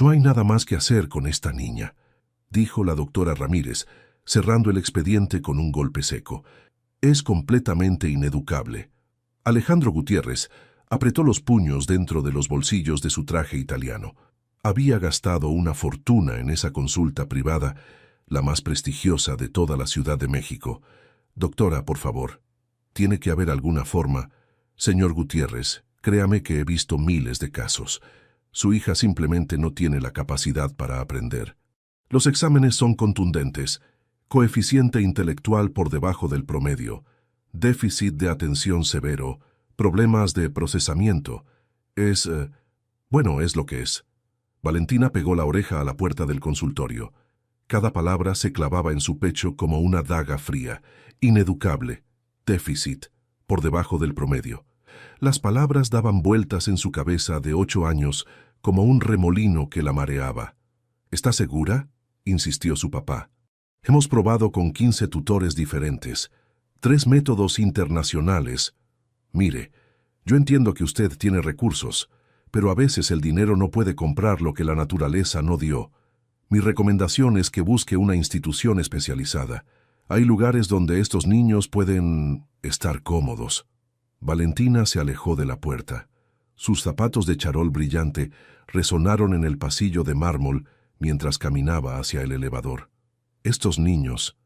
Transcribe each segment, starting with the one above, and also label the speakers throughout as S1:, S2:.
S1: No hay nada más que hacer con esta niña, dijo la doctora Ramírez, cerrando el expediente con un golpe seco. Es completamente ineducable. Alejandro Gutiérrez apretó los puños dentro de los bolsillos de su traje italiano. Había gastado una fortuna en esa consulta privada, la más prestigiosa de toda la Ciudad de México. Doctora, por favor, tiene que haber alguna forma. Señor Gutiérrez, créame que he visto miles de casos. Su hija simplemente no tiene la capacidad para aprender. Los exámenes son contundentes. Coeficiente intelectual por debajo del promedio, déficit de atención severo, problemas de procesamiento. Es lo que es. Valentina pegó la oreja a la puerta del consultorio. Cada palabra se clavaba en su pecho como una daga fría. Ineducable, déficit, por debajo del promedio. Las palabras daban vueltas en su cabeza de 8 años como un remolino que la mareaba. ¿Está segura?, insistió su papá. Hemos probado con 15 tutores diferentes, 3 métodos internacionales. Mire, yo entiendo que usted tiene recursos, pero a veces el dinero no puede comprar lo que la naturaleza no dio. Mi recomendación es que busque una institución especializada. Hay lugares donde estos niños pueden estar cómodos. Valentina se alejó de la puerta. Sus zapatos de charol brillante resonaron en el pasillo de mármol mientras caminaba hacia el elevador. Estos niños,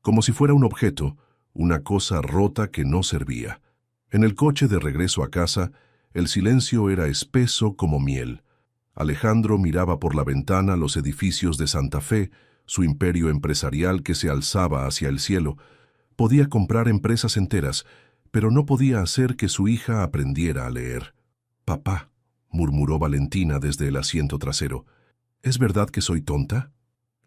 S1: como si fuera un objeto, una cosa rota que no servía. En el coche de regreso a casa, el silencio era espeso como miel. Alejandro miraba por la ventana los edificios de Santa Fe, su imperio empresarial que se alzaba hacia el cielo. Podía comprar empresas enteras, pero no podía hacer que su hija aprendiera a leer. «Papá», murmuró Valentina desde el asiento trasero, «¿es verdad que soy tonta?».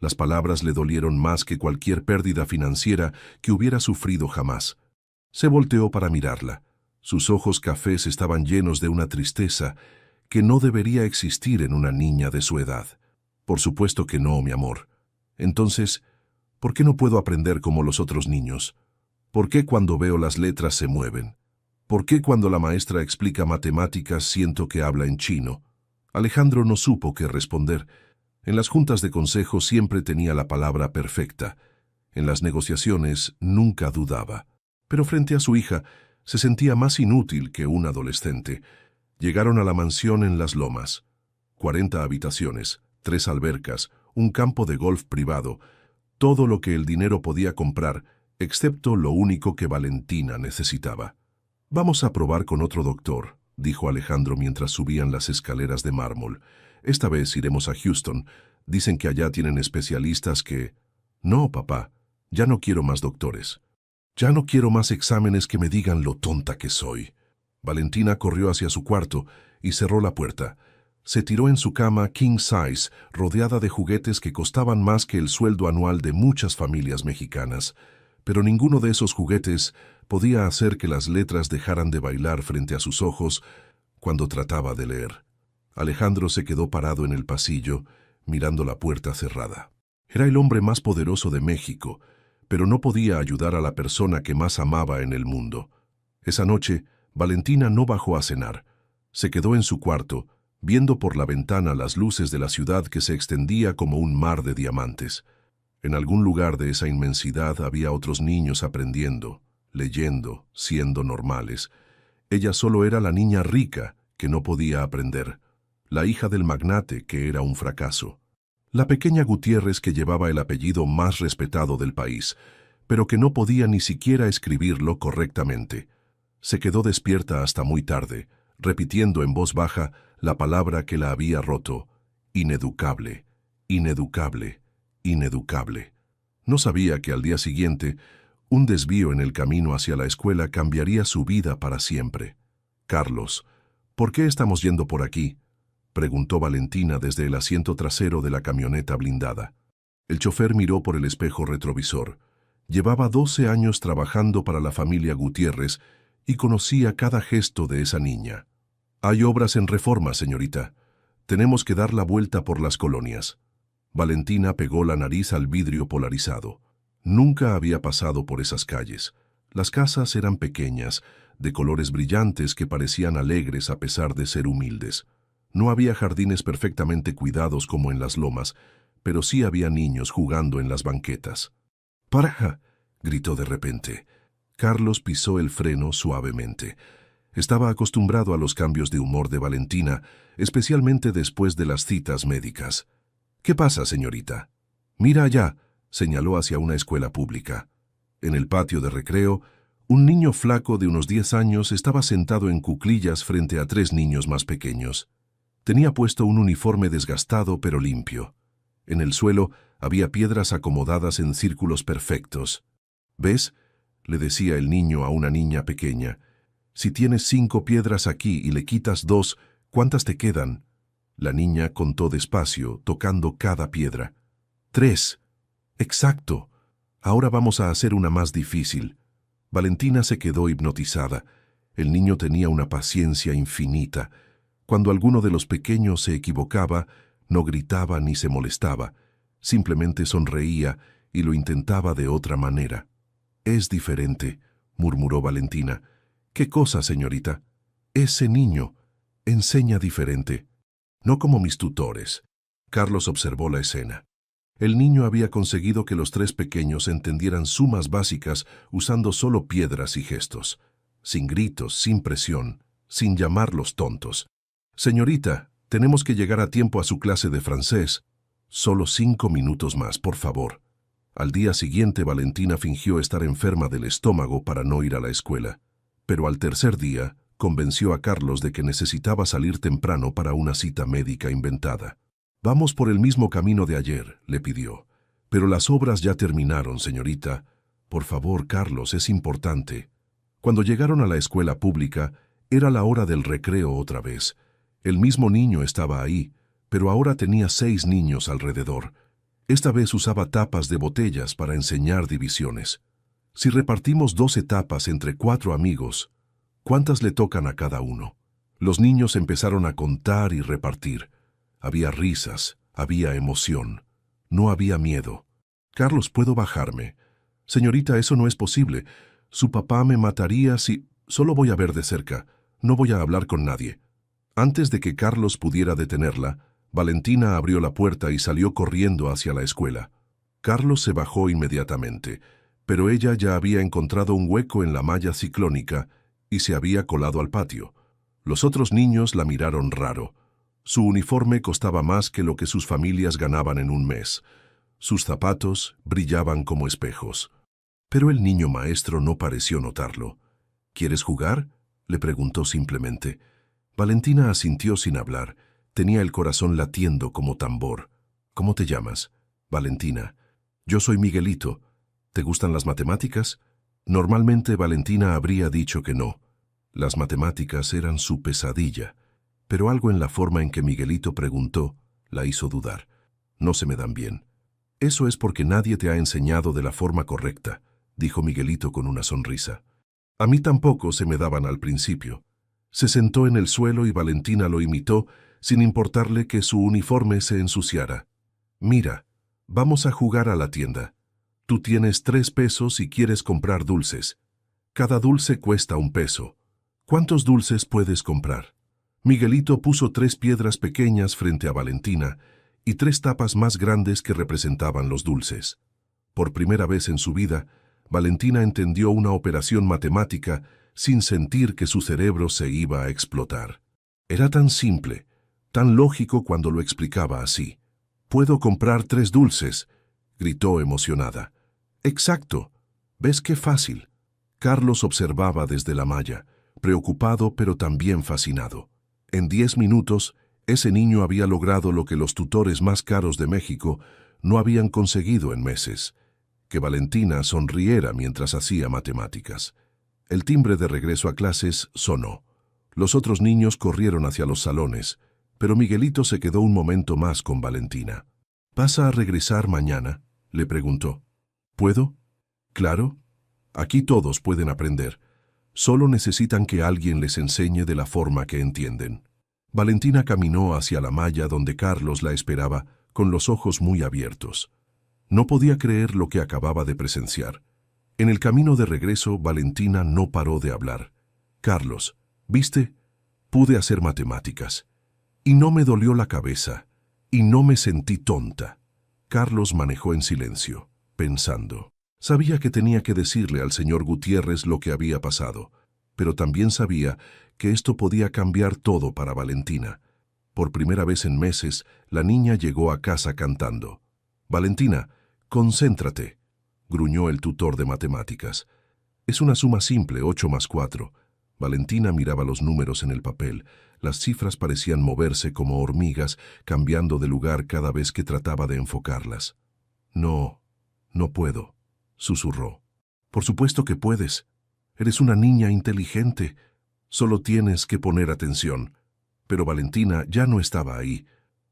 S1: Las palabras le dolieron más que cualquier pérdida financiera que hubiera sufrido jamás. Se volteó para mirarla. Sus ojos cafés estaban llenos de una tristeza que no debería existir en una niña de su edad. «Por supuesto que no, mi amor. Entonces, ¿por qué no puedo aprender como los otros niños? ¿Por qué cuando veo las letras se mueven? ¿Por qué cuando la maestra explica matemáticas siento que habla en chino?». Alejandro no supo qué responder. En las juntas de consejo siempre tenía la palabra perfecta. En las negociaciones nunca dudaba. Pero frente a su hija se sentía más inútil que un adolescente. Llegaron a la mansión en Las Lomas. 40 habitaciones, 3 albercas, un campo de golf privado, todo lo que el dinero podía comprar, excepto lo único que Valentina necesitaba. «Vamos a probar con otro doctor», dijo Alejandro mientras subían las escaleras de mármol. «Esta vez iremos a Houston. Dicen que allá tienen especialistas que...». «No, papá, ya no quiero más doctores. Ya no quiero más exámenes que me digan lo tonta que soy». Valentina corrió hacia su cuarto y cerró la puerta. Se tiró en su cama king size, rodeada de juguetes que costaban más que el sueldo anual de muchas familias mexicanas. Pero ninguno de esos juguetes podía hacer que las letras dejaran de bailar frente a sus ojos cuando trataba de leer. Alejandro se quedó parado en el pasillo, mirando la puerta cerrada. Era el hombre más poderoso de México, pero no podía ayudar a la persona que más amaba en el mundo. Esa noche, Valentina no bajó a cenar. Se quedó en su cuarto, viendo por la ventana las luces de la ciudad que se extendía como un mar de diamantes. En algún lugar de esa inmensidad había otros niños aprendiendo, leyendo, siendo normales. Ella solo era la niña rica que no podía aprender, la hija del magnate que era un fracaso. La pequeña Gutiérrez que llevaba el apellido más respetado del país, pero que no podía ni siquiera escribirlo correctamente. Se quedó despierta hasta muy tarde, repitiendo en voz baja la palabra que la había roto: ineducable, ineducable, ineducable. No sabía que al día siguiente, un desvío en el camino hacia la escuela cambiaría su vida para siempre. «Carlos, ¿por qué estamos yendo por aquí?», preguntó Valentina desde el asiento trasero de la camioneta blindada. El chofer miró por el espejo retrovisor. Llevaba 12 años trabajando para la familia Gutiérrez y conocía cada gesto de esa niña. «Hay obras en Reforma, señorita. Tenemos que dar la vuelta por las colonias». Valentina pegó la nariz al vidrio polarizado. Nunca había pasado por esas calles. Las casas eran pequeñas, de colores brillantes que parecían alegres a pesar de ser humildes. No había jardines perfectamente cuidados como en las lomas, pero sí había niños jugando en las banquetas. ¡Para! Gritó de repente. Carlos pisó el freno suavemente. Estaba acostumbrado a los cambios de humor de Valentina, especialmente después de las citas médicas. «¿Qué pasa, señorita?» «Mira allá», señaló hacia una escuela pública. En el patio de recreo, un niño flaco de unos 10 años estaba sentado en cuclillas frente a 3 niños más pequeños. Tenía puesto un uniforme desgastado pero limpio. En el suelo había piedras acomodadas en círculos perfectos. «¿Ves?», le decía el niño a una niña pequeña. «Si tienes 5 piedras aquí y le quitas 2, ¿cuántas te quedan?» La niña contó despacio, tocando cada piedra. 3. «Exacto. Ahora vamos a hacer una más difícil». Valentina se quedó hipnotizada. El niño tenía una paciencia infinita. Cuando alguno de los pequeños se equivocaba, no gritaba ni se molestaba. Simplemente sonreía y lo intentaba de otra manera. «Es diferente», murmuró Valentina. «¿Qué cosa, señorita?» «Ese niño enseña diferente. No como mis tutores». Carlos observó la escena. El niño había conseguido que los 3 pequeños entendieran sumas básicas usando solo piedras y gestos. Sin gritos, sin presión, sin llamarlos tontos. «Señorita, tenemos que llegar a tiempo a su clase de francés. Solo 5 minutos más, por favor». Al día siguiente, Valentina fingió estar enferma del estómago para no ir a la escuela. Pero al tercer día, convenció a Carlos de que necesitaba salir temprano para una cita médica inventada. «Vamos por el mismo camino de ayer», le pidió. «Pero las obras ya terminaron, señorita. Por favor, Carlos, es importante». Cuando llegaron a la escuela pública, era la hora del recreo otra vez. El mismo niño estaba ahí, pero ahora tenía 6 niños alrededor. Esta vez usaba tapas de botellas para enseñar divisiones. Si repartimos 12 tapas entre 4 amigos, ¿cuántas le tocan a cada uno? Los niños empezaron a contar y repartir. Había risas, había emoción. No había miedo. «Carlos, ¿puedo bajarme?» «Señorita, eso no es posible. Su papá me mataría si... Solo voy a ver de cerca. No voy a hablar con nadie». Antes de que Carlos pudiera detenerla, Valentina abrió la puerta y salió corriendo hacia la escuela. Carlos se bajó inmediatamente, pero ella ya había encontrado un hueco en la malla ciclónica y se había colado al patio. Los otros niños la miraron raro. Su uniforme costaba más que lo que sus familias ganaban en un mes. Sus zapatos brillaban como espejos. Pero el niño maestro no pareció notarlo. «¿Quieres jugar?», le preguntó simplemente. Valentina asintió sin hablar. Tenía el corazón latiendo como tambor. «¿Cómo te llamas?» «Valentina». «Yo soy Miguelito. ¿Te gustan las matemáticas?» Normalmente Valentina habría dicho que no. Las matemáticas eran su pesadilla. Pero algo en la forma en que Miguelito preguntó la hizo dudar. «No se me dan bien». «Eso es porque nadie te ha enseñado de la forma correcta», dijo Miguelito con una sonrisa. «A mí tampoco se me daban al principio». Se sentó en el suelo y Valentina lo imitó, sin importarle que su uniforme se ensuciara. «Mira, vamos a jugar a la tienda. Tú tienes 3 pesos y quieres comprar dulces. Cada dulce cuesta 1 peso. ¿Cuántos dulces puedes comprar?» Miguelito puso 3 piedras pequeñas frente a Valentina y 3 tapas más grandes que representaban los dulces. Por primera vez en su vida, Valentina entendió una operación matemática sin sentir que su cerebro se iba a explotar. Era tan simple, tan lógico cuando lo explicaba así. «Puedo comprar 3 dulces», gritó emocionada. «Exacto. ¿Ves qué fácil?» Carlos observaba desde la malla, preocupado pero también fascinado. En 10 minutos, ese niño había logrado lo que los tutores más caros de México no habían conseguido en meses: que Valentina sonriera mientras hacía matemáticas. El timbre de regreso a clases sonó. Los otros niños corrieron hacia los salones, pero Miguelito se quedó un momento más con Valentina. «¿Vas a regresar mañana?», le preguntó. «¿Puedo?». «Claro. Aquí todos pueden aprender. Solo necesitan que alguien les enseñe de la forma que entienden». Valentina caminó hacia la malla donde Carlos la esperaba, con los ojos muy abiertos. No podía creer lo que acababa de presenciar. En el camino de regreso, Valentina no paró de hablar. «Carlos, ¿viste? Pude hacer matemáticas. Y no me dolió la cabeza, y no me sentí tonta. Carlos manejó en silencio, pensando. Sabía que tenía que decirle al señor Gutiérrez lo que había pasado, pero también sabía que esto podía cambiar todo para Valentina. Por primera vez en meses, la niña llegó a casa cantando. «Valentina, concéntrate», gruñó el tutor de matemáticas. «Es una suma simple, 8 más 4». Valentina miraba los números en el papel. Las cifras parecían moverse como hormigas, cambiando de lugar cada vez que trataba de enfocarlas. «No, no puedo», susurró. «Por supuesto que puedes. Eres una niña inteligente. Solo tienes que poner atención». Pero Valentina ya no estaba ahí.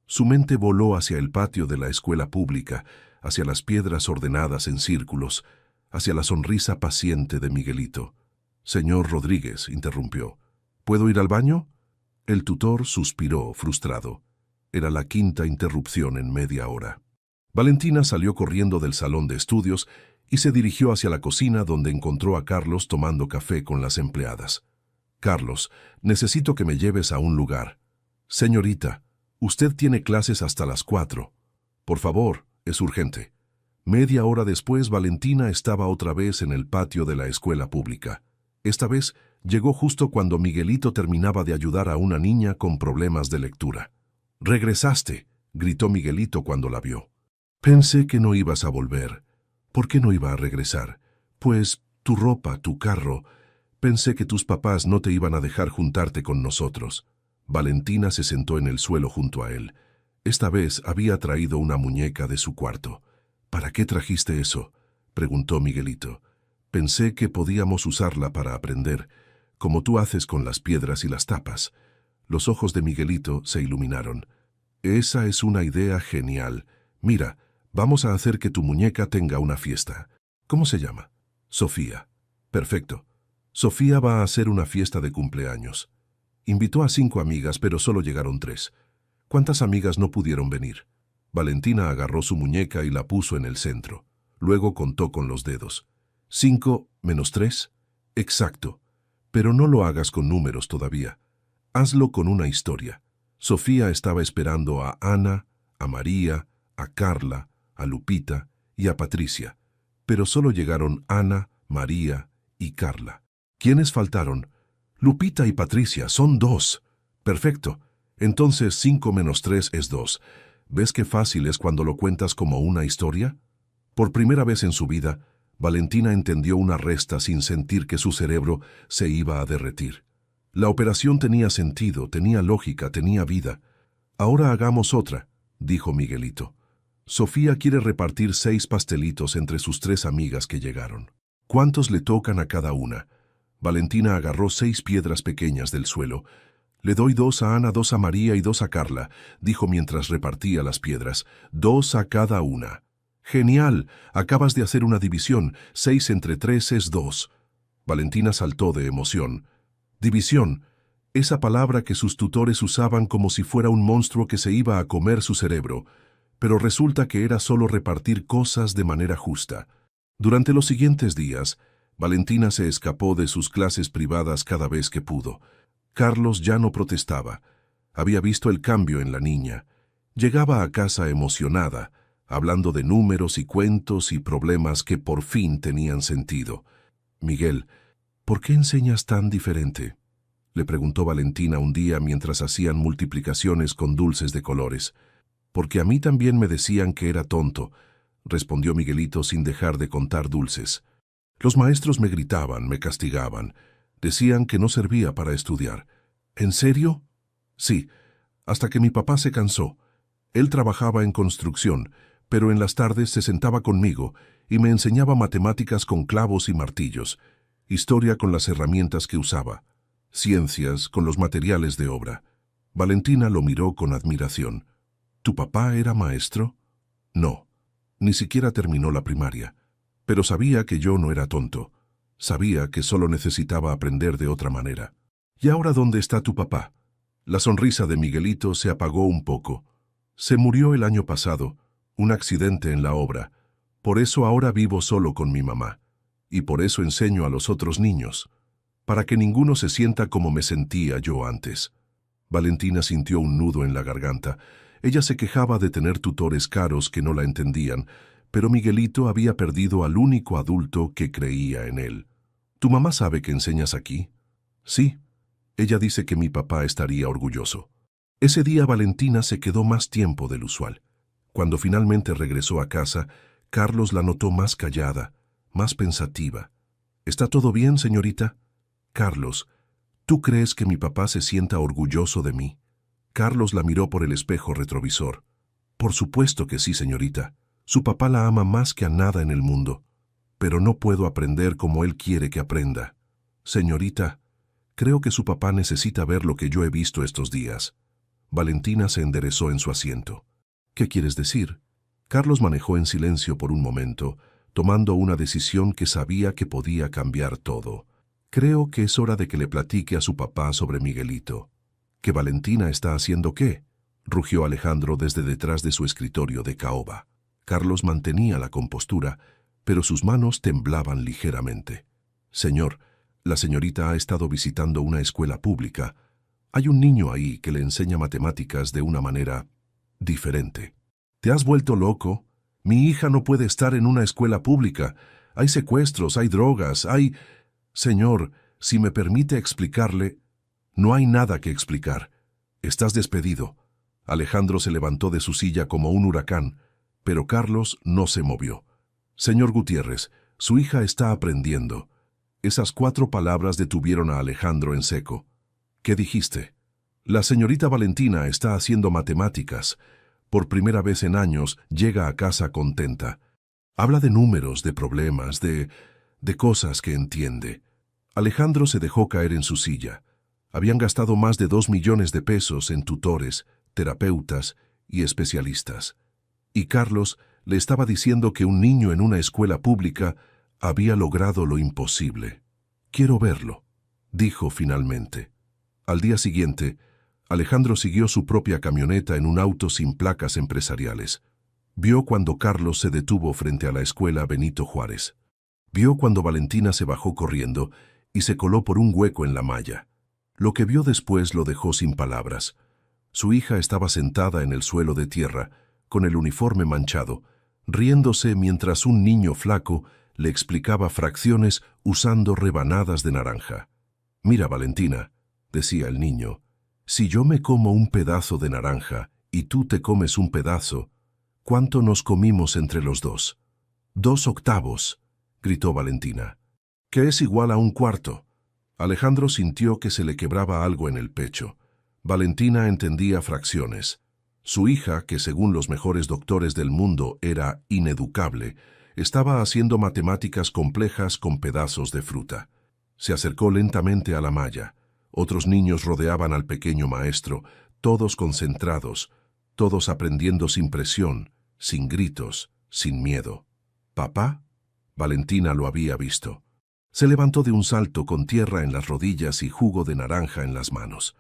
S1: Su mente voló hacia el patio de la escuela pública, hacia las piedras ordenadas en círculos, hacia la sonrisa paciente de Miguelito. «Señor Rodríguez», interrumpió, «¿puedo ir al baño?» El tutor suspiró, frustrado. Era la quinta interrupción en media hora. Valentina salió corriendo del salón de estudios y se dirigió hacia la cocina, donde encontró a Carlos tomando café con las empleadas. «Carlos, necesito que me lleves a un lugar». «Señorita, usted tiene clases hasta las 4. Por favor, es urgente». Media hora después, Valentina estaba otra vez en el patio de la escuela pública. Esta vez llegó justo cuando Miguelito terminaba de ayudar a una niña con problemas de lectura. «¡Regresaste!», gritó Miguelito cuando la vio. «Pensé que no ibas a volver». «¿Por qué no iba a regresar?» «Pues, tu ropa, tu carro. Pensé que tus papás no te iban a dejar juntarte con nosotros». Valentina se sentó en el suelo junto a él. Esta vez había traído una muñeca de su cuarto. «¿Para qué trajiste eso?», preguntó Miguelito. «Pensé que podíamos usarla para aprender, como tú haces con las piedras y las tapas». Los ojos de Miguelito se iluminaron. «Esa es una idea genial. Mira, vamos a hacer que tu muñeca tenga una fiesta». «¿Cómo se llama?» «Sofía». «Perfecto. Sofía va a hacer una fiesta de cumpleaños». Invitó a 5 amigas, pero solo llegaron 3. ¿Cuántas amigas no pudieron venir? Valentina agarró su muñeca y la puso en el centro. Luego contó con los dedos. 5 menos 3. Exacto. Pero no lo hagas con números todavía. Hazlo con una historia. Sofía estaba esperando a Ana, a María, a Carla, a Lupita y a Patricia. Pero solo llegaron Ana, María y Carla. ¿Quiénes faltaron? Lupita y Patricia, son 2. Perfecto. Entonces 5 menos 3 es 2. ¿Ves qué fácil es cuando lo cuentas como una historia? Por primera vez en su vida, Valentina entendió una resta sin sentir que su cerebro se iba a derretir. La operación tenía sentido, tenía lógica, tenía vida. «Ahora hagamos otra», dijo Miguelito. «Sofía quiere repartir 6 pastelitos entre sus 3 amigas que llegaron. ¿Cuántos le tocan a cada una?» Valentina agarró 6 piedras pequeñas del suelo. «Le doy 2 a Ana, 2 a María y 2 a Carla», dijo mientras repartía las piedras. «2 a cada una». «Genial, acabas de hacer una división. 6 entre 3 es 2. Valentina saltó de emoción. «División», esa palabra que sus tutores usaban como si fuera un monstruo que se iba a comer su cerebro. Pero resulta que era solo repartir cosas de manera justa. Durante los siguientes días, Valentina se escapó de sus clases privadas cada vez que pudo. Carlos ya no protestaba. Había visto el cambio en la niña. Llegaba a casa emocionada, hablando de números y cuentos y problemas que por fin tenían sentido. «Miguel, ¿por qué enseñas tan diferente?», le preguntó Valentina un día mientras hacían multiplicaciones con dulces de colores. «Porque a mí también me decían que era tonto», respondió Miguelito sin dejar de contar dulces. «Los maestros me gritaban, me castigaban. Decían que no servía para estudiar». «¿En serio?» «Sí, hasta que mi papá se cansó. Él trabajaba en construcción, pero en las tardes se sentaba conmigo y me enseñaba matemáticas con clavos y martillos, historia con las herramientas que usaba, ciencias con los materiales de obra». Valentina lo miró con admiración. «¿Tu papá era maestro?» «No, ni siquiera terminó la primaria. Pero sabía que yo no era tonto. Sabía que solo necesitaba aprender de otra manera». «¿Y ahora dónde está tu papá?» La sonrisa de Miguelito se apagó un poco. «Se murió el año pasado, un accidente en la obra. Por eso ahora vivo solo con mi mamá. Y por eso enseño a los otros niños, para que ninguno se sienta como me sentía yo antes». Valentina sintió un nudo en la garganta. Ella se quejaba de tener tutores caros que no la entendían, pero Miguelito había perdido al único adulto que creía en él. ¿Tu mamá sabe que enseñas aquí? Sí. Ella dice que mi papá estaría orgulloso. Ese día Valentina se quedó más tiempo del usual. Cuando finalmente regresó a casa, Carlos la notó más callada, más pensativa. ¿Está todo bien, señorita? Carlos, ¿tú crees que mi papá se sienta orgulloso de mí? Carlos la miró por el espejo retrovisor. Por supuesto que sí, señorita. Su papá la ama más que a nada en el mundo. Pero no puedo aprender como él quiere que aprenda. Señorita, creo que su papá necesita ver lo que yo he visto estos días. Valentina se enderezó en su asiento. ¿Qué quieres decir? Carlos manejó en silencio por un momento, tomando una decisión que sabía que podía cambiar todo. Creo que es hora de que le platique a su papá sobre Miguelito. ¿Que Valentina está haciendo qué? Rugió Alejandro desde detrás de su escritorio de caoba. Carlos mantenía la compostura, pero sus manos temblaban ligeramente. Señor, la señorita ha estado visitando una escuela pública. Hay un niño ahí que le enseña matemáticas de una manera diferente. ¿Te has vuelto loco? Mi hija no puede estar en una escuela pública. Hay secuestros, hay drogas, hay... Señor, si me permite explicarle... No hay nada que explicar. Estás despedido. Alejandro se levantó de su silla como un huracán, pero Carlos no se movió. Señor Gutiérrez, su hija está aprendiendo. Esas 4 palabras detuvieron a Alejandro en seco. ¿Qué dijiste? La señorita Valentina está haciendo matemáticas. Por primera vez en años llega a casa contenta. Habla de números, de problemas, de cosas que entiende. Alejandro se dejó caer en su silla. Habían gastado más de 2 millones de pesos en tutores, terapeutas y especialistas. Y Carlos le estaba diciendo que un niño en una escuela pública había logrado lo imposible. Quiero verlo, dijo finalmente. Al día siguiente, Alejandro siguió su propia camioneta en un auto sin placas empresariales. Vio cuando Carlos se detuvo frente a la escuela Benito Juárez. Vio cuando Valentina se bajó corriendo y se coló por un hueco en la malla. Lo que vio después lo dejó sin palabras. Su hija estaba sentada en el suelo de tierra, con el uniforme manchado, riéndose mientras un niño flaco le explicaba fracciones usando rebanadas de naranja. «Mira, Valentina», decía el niño, «si yo me como un pedazo de naranja y tú te comes un pedazo, ¿cuánto nos comimos entre los dos?» «2 octavos», gritó Valentina. «¿Qué es igual a 1/4?» Alejandro sintió que se le quebraba algo en el pecho. Valentina entendía fracciones. Su hija, que según los mejores doctores del mundo era ineducable, estaba haciendo matemáticas complejas con pedazos de fruta. Se acercó lentamente a la malla. Otros niños rodeaban al pequeño maestro, todos concentrados, todos aprendiendo sin presión, sin gritos, sin miedo. «¿Papá?» Valentina lo había visto. Se levantó de un salto con tierra en las rodillas y jugo de naranja en las manos.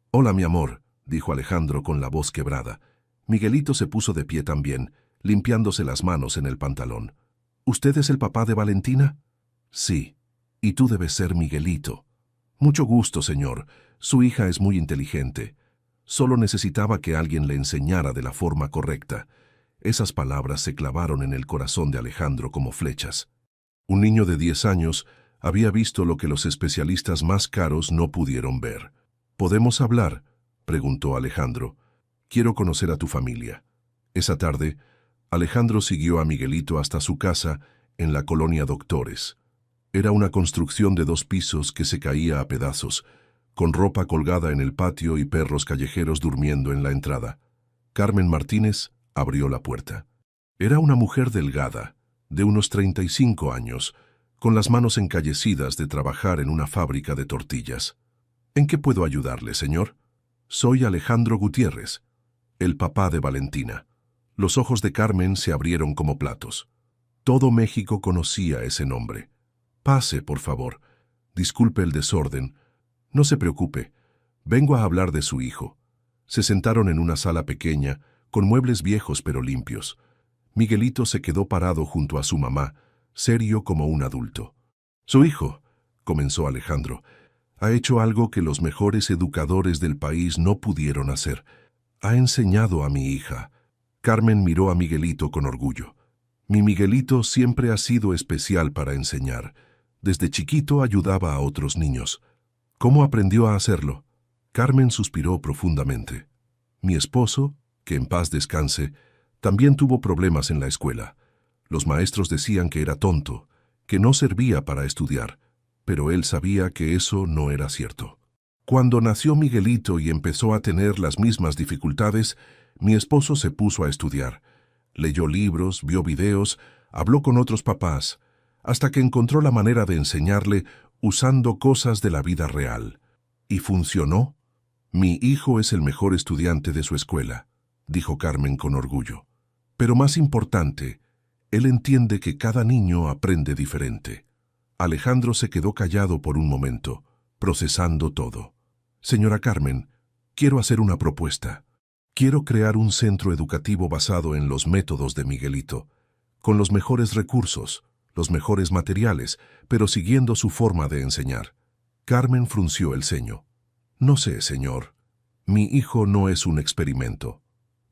S1: «Hola, mi amor», dijo Alejandro con la voz quebrada. Miguelito se puso de pie también, limpiándose las manos en el pantalón. «¿Usted es el papá de Valentina?» «Sí, y tú debes ser Miguelito». «Mucho gusto, señor. Su hija es muy inteligente. Solo necesitaba que alguien le enseñara de la forma correcta». Esas palabras se clavaron en el corazón de Alejandro como flechas. Un niño de 10 años había visto lo que los especialistas más caros no pudieron ver. «¿Podemos hablar?», preguntó Alejandro. «Quiero conocer a tu familia». Esa tarde, Alejandro siguió a Miguelito hasta su casa en la colonia Doctores. Era una construcción de 2 pisos que se caía a pedazos, con ropa colgada en el patio y perros callejeros durmiendo en la entrada. Carmen Martínez abrió la puerta. Era una mujer delgada, de unos 35 años, con las manos encallecidas de trabajar en una fábrica de tortillas. «¿En qué puedo ayudarle, señor?» «Soy Alejandro Gutiérrez, el papá de Valentina». Los ojos de Carmen se abrieron como platos. Todo México conocía ese nombre. «Pase, por favor. Disculpe el desorden. No se preocupe. Vengo a hablar de su hijo». Se sentaron en una sala pequeña, con muebles viejos pero limpios. Miguelito se quedó parado junto a su mamá, serio como un adulto. «Su hijo», comenzó Alejandro. Ha hecho algo que los mejores educadores del país no pudieron hacer. Ha enseñado a mi hija. Carmen miró a Miguelito con orgullo. Mi Miguelito siempre ha sido especial para enseñar. Desde chiquito ayudaba a otros niños. ¿Cómo aprendió a hacerlo? Carmen suspiró profundamente. Mi esposo, que en paz descanse, también tuvo problemas en la escuela. Los maestros decían que era tonto, que no servía para estudiar, pero él sabía que eso no era cierto. Cuando nació Miguelito y empezó a tener las mismas dificultades, mi esposo se puso a estudiar. Leyó libros, vio videos, habló con otros papás, hasta que encontró la manera de enseñarle usando cosas de la vida real. ¿Y funcionó? Mi hijo es el mejor estudiante de su escuela, dijo Carmen con orgullo. Pero más importante, él entiende que cada niño aprende diferente. Alejandro se quedó callado por un momento, procesando todo. Señora Carmen, quiero hacer una propuesta. Quiero crear un centro educativo basado en los métodos de Miguelito, con los mejores recursos, los mejores materiales, pero siguiendo su forma de enseñar. Carmen frunció el ceño. No sé, señor. Mi hijo no es un experimento.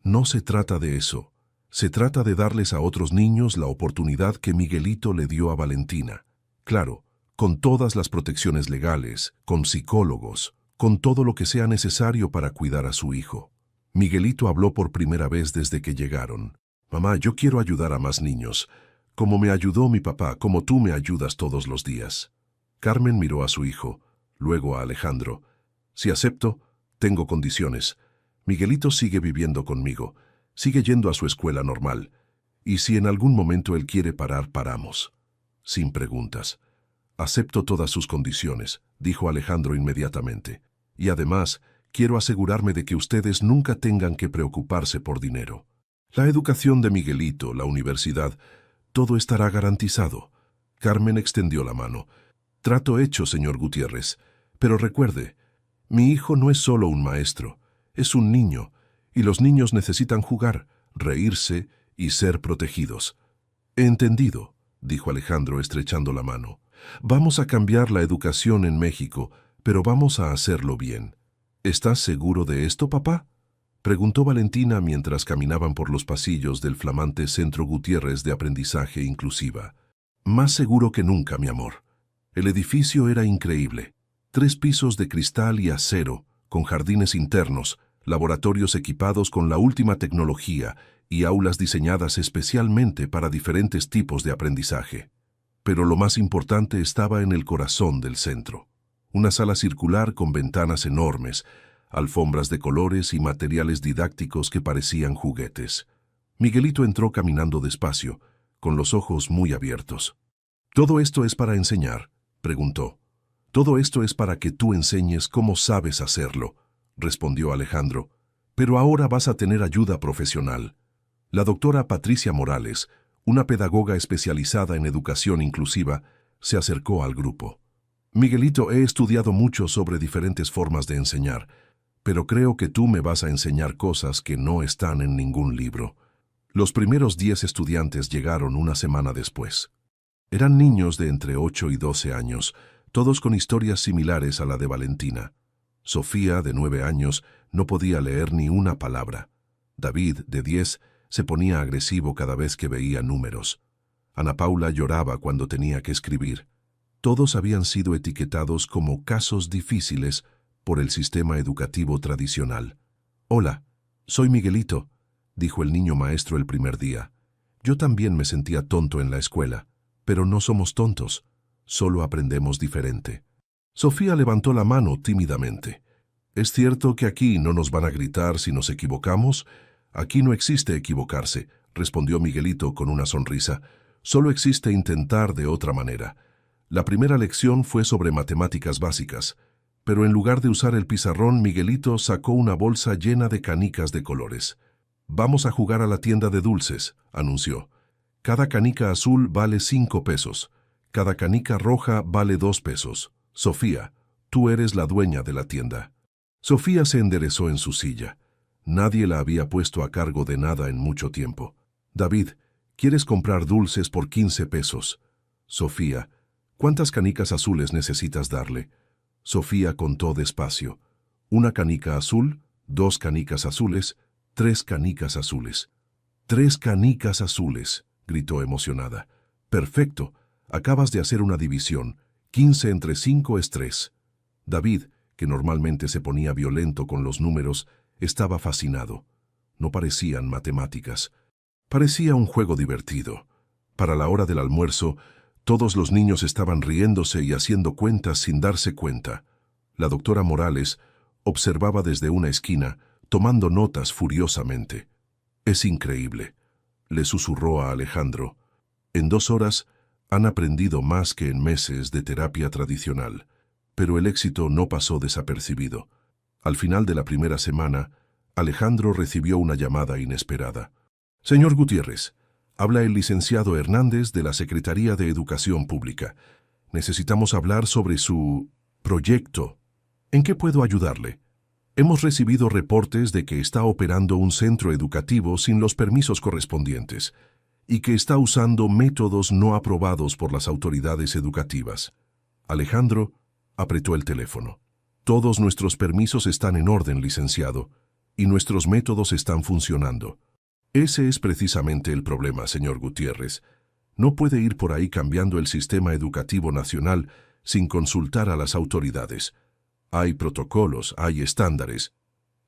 S1: No se trata de eso. Se trata de darles a otros niños la oportunidad que Miguelito le dio a Valentina. Claro, con todas las protecciones legales, con psicólogos, con todo lo que sea necesario para cuidar a su hijo. Miguelito habló por primera vez desde que llegaron. Mamá, yo quiero ayudar a más niños, como me ayudó mi papá, como tú me ayudas todos los días. Carmen miró a su hijo, luego a Alejandro. Si acepto, tengo condiciones. Miguelito sigue viviendo conmigo, sigue yendo a su escuela normal, y si en algún momento él quiere parar, paramos. Sin preguntas. Acepto todas sus condiciones, dijo Alejandro inmediatamente. Y además, quiero asegurarme de que ustedes nunca tengan que preocuparse por dinero. La educación de Miguelito, la universidad, todo estará garantizado. Carmen extendió la mano. Trato hecho, señor Gutiérrez. Pero recuerde, mi hijo no es solo un maestro, es un niño, y los niños necesitan jugar, reírse y ser protegidos. Entendido, dijo Alejandro estrechando la mano. Vamos a cambiar la educación en México, pero vamos a hacerlo bien. ¿Estás seguro de esto, papá?, preguntó Valentina mientras caminaban por los pasillos del flamante Centro Gutiérrez de Aprendizaje Inclusiva. Más seguro que nunca, mi amor. El edificio era increíble. 3 pisos de cristal y acero, con jardines internos, laboratorios equipados con la última tecnología y aulas diseñadas especialmente para diferentes tipos de aprendizaje. Pero lo más importante estaba en el corazón del centro. Una sala circular con ventanas enormes, alfombras de colores y materiales didácticos que parecían juguetes. Miguelito entró caminando despacio, con los ojos muy abiertos. ¿Todo esto es para enseñar?, preguntó. Todo esto es para que tú enseñes cómo sabes hacerlo, respondió Alejandro. Pero ahora vas a tener ayuda profesional. La doctora Patricia Morales, una pedagoga especializada en educación inclusiva, se acercó al grupo. Miguelito, he estudiado mucho sobre diferentes formas de enseñar, pero creo que tú me vas a enseñar cosas que no están en ningún libro. Los primeros 10 estudiantes llegaron una semana después. Eran niños de entre 8 y 12 años, todos con historias similares a la de Valentina. Sofía, de 9 años, no podía leer ni una palabra. David, de 10, se ponía agresivo cada vez que veía números. Ana Paula lloraba cuando tenía que escribir. Todos habían sido etiquetados como casos difíciles por el sistema educativo tradicional. «Hola, soy Miguelito», dijo el niño maestro el primer día. «Yo también me sentía tonto en la escuela, pero no somos tontos, solo aprendemos diferente». Sofía levantó la mano tímidamente. «¿Es cierto que aquí no nos van a gritar si nos equivocamos?» «Aquí no existe equivocarse», respondió Miguelito con una sonrisa. «Solo existe intentar de otra manera». La primera lección fue sobre matemáticas básicas, pero en lugar de usar el pizarrón, Miguelito sacó una bolsa llena de canicas de colores. «Vamos a jugar a la tienda de dulces», anunció. «Cada canica azul vale 5 pesos. Cada canica roja vale 2 pesos. Sofía, tú eres la dueña de la tienda». Sofía se enderezó en su silla. Nadie la había puesto a cargo de nada en mucho tiempo. «David, ¿quieres comprar dulces por 15 pesos? Sofía, ¿cuántas canicas azules necesitas darle?» Sofía contó despacio. 1 canica azul, 2 canicas azules, 3 canicas azules. 3 canicas azules, gritó emocionada. Perfecto, acabas de hacer una división. 15 entre 5 es 3. David, que normalmente se ponía violento con los números, estaba fascinado. No parecían matemáticas. Parecía un juego divertido. Para la hora del almuerzo, todos los niños estaban riéndose y haciendo cuentas sin darse cuenta. La doctora Morales observaba desde una esquina, tomando notas furiosamente. «Es increíble», le susurró a Alejandro. «En 2 horas han aprendido más que en meses de terapia tradicional». Pero el éxito no pasó desapercibido. Al final de la primera semana, Alejandro recibió una llamada inesperada. «Señor Gutiérrez, habla el licenciado Hernández de la Secretaría de Educación Pública. Necesitamos hablar sobre su proyecto. ¿En qué puedo ayudarle? Hemos recibido reportes de que está operando un centro educativo sin los permisos correspondientes y que está usando métodos no aprobados por las autoridades educativas». Alejandro apretó el teléfono. «Todos nuestros permisos están en orden, licenciado, y nuestros métodos están funcionando». «Ese es precisamente el problema, señor Gutiérrez. No puede ir por ahí cambiando el sistema educativo nacional sin consultar a las autoridades. Hay protocolos, hay estándares.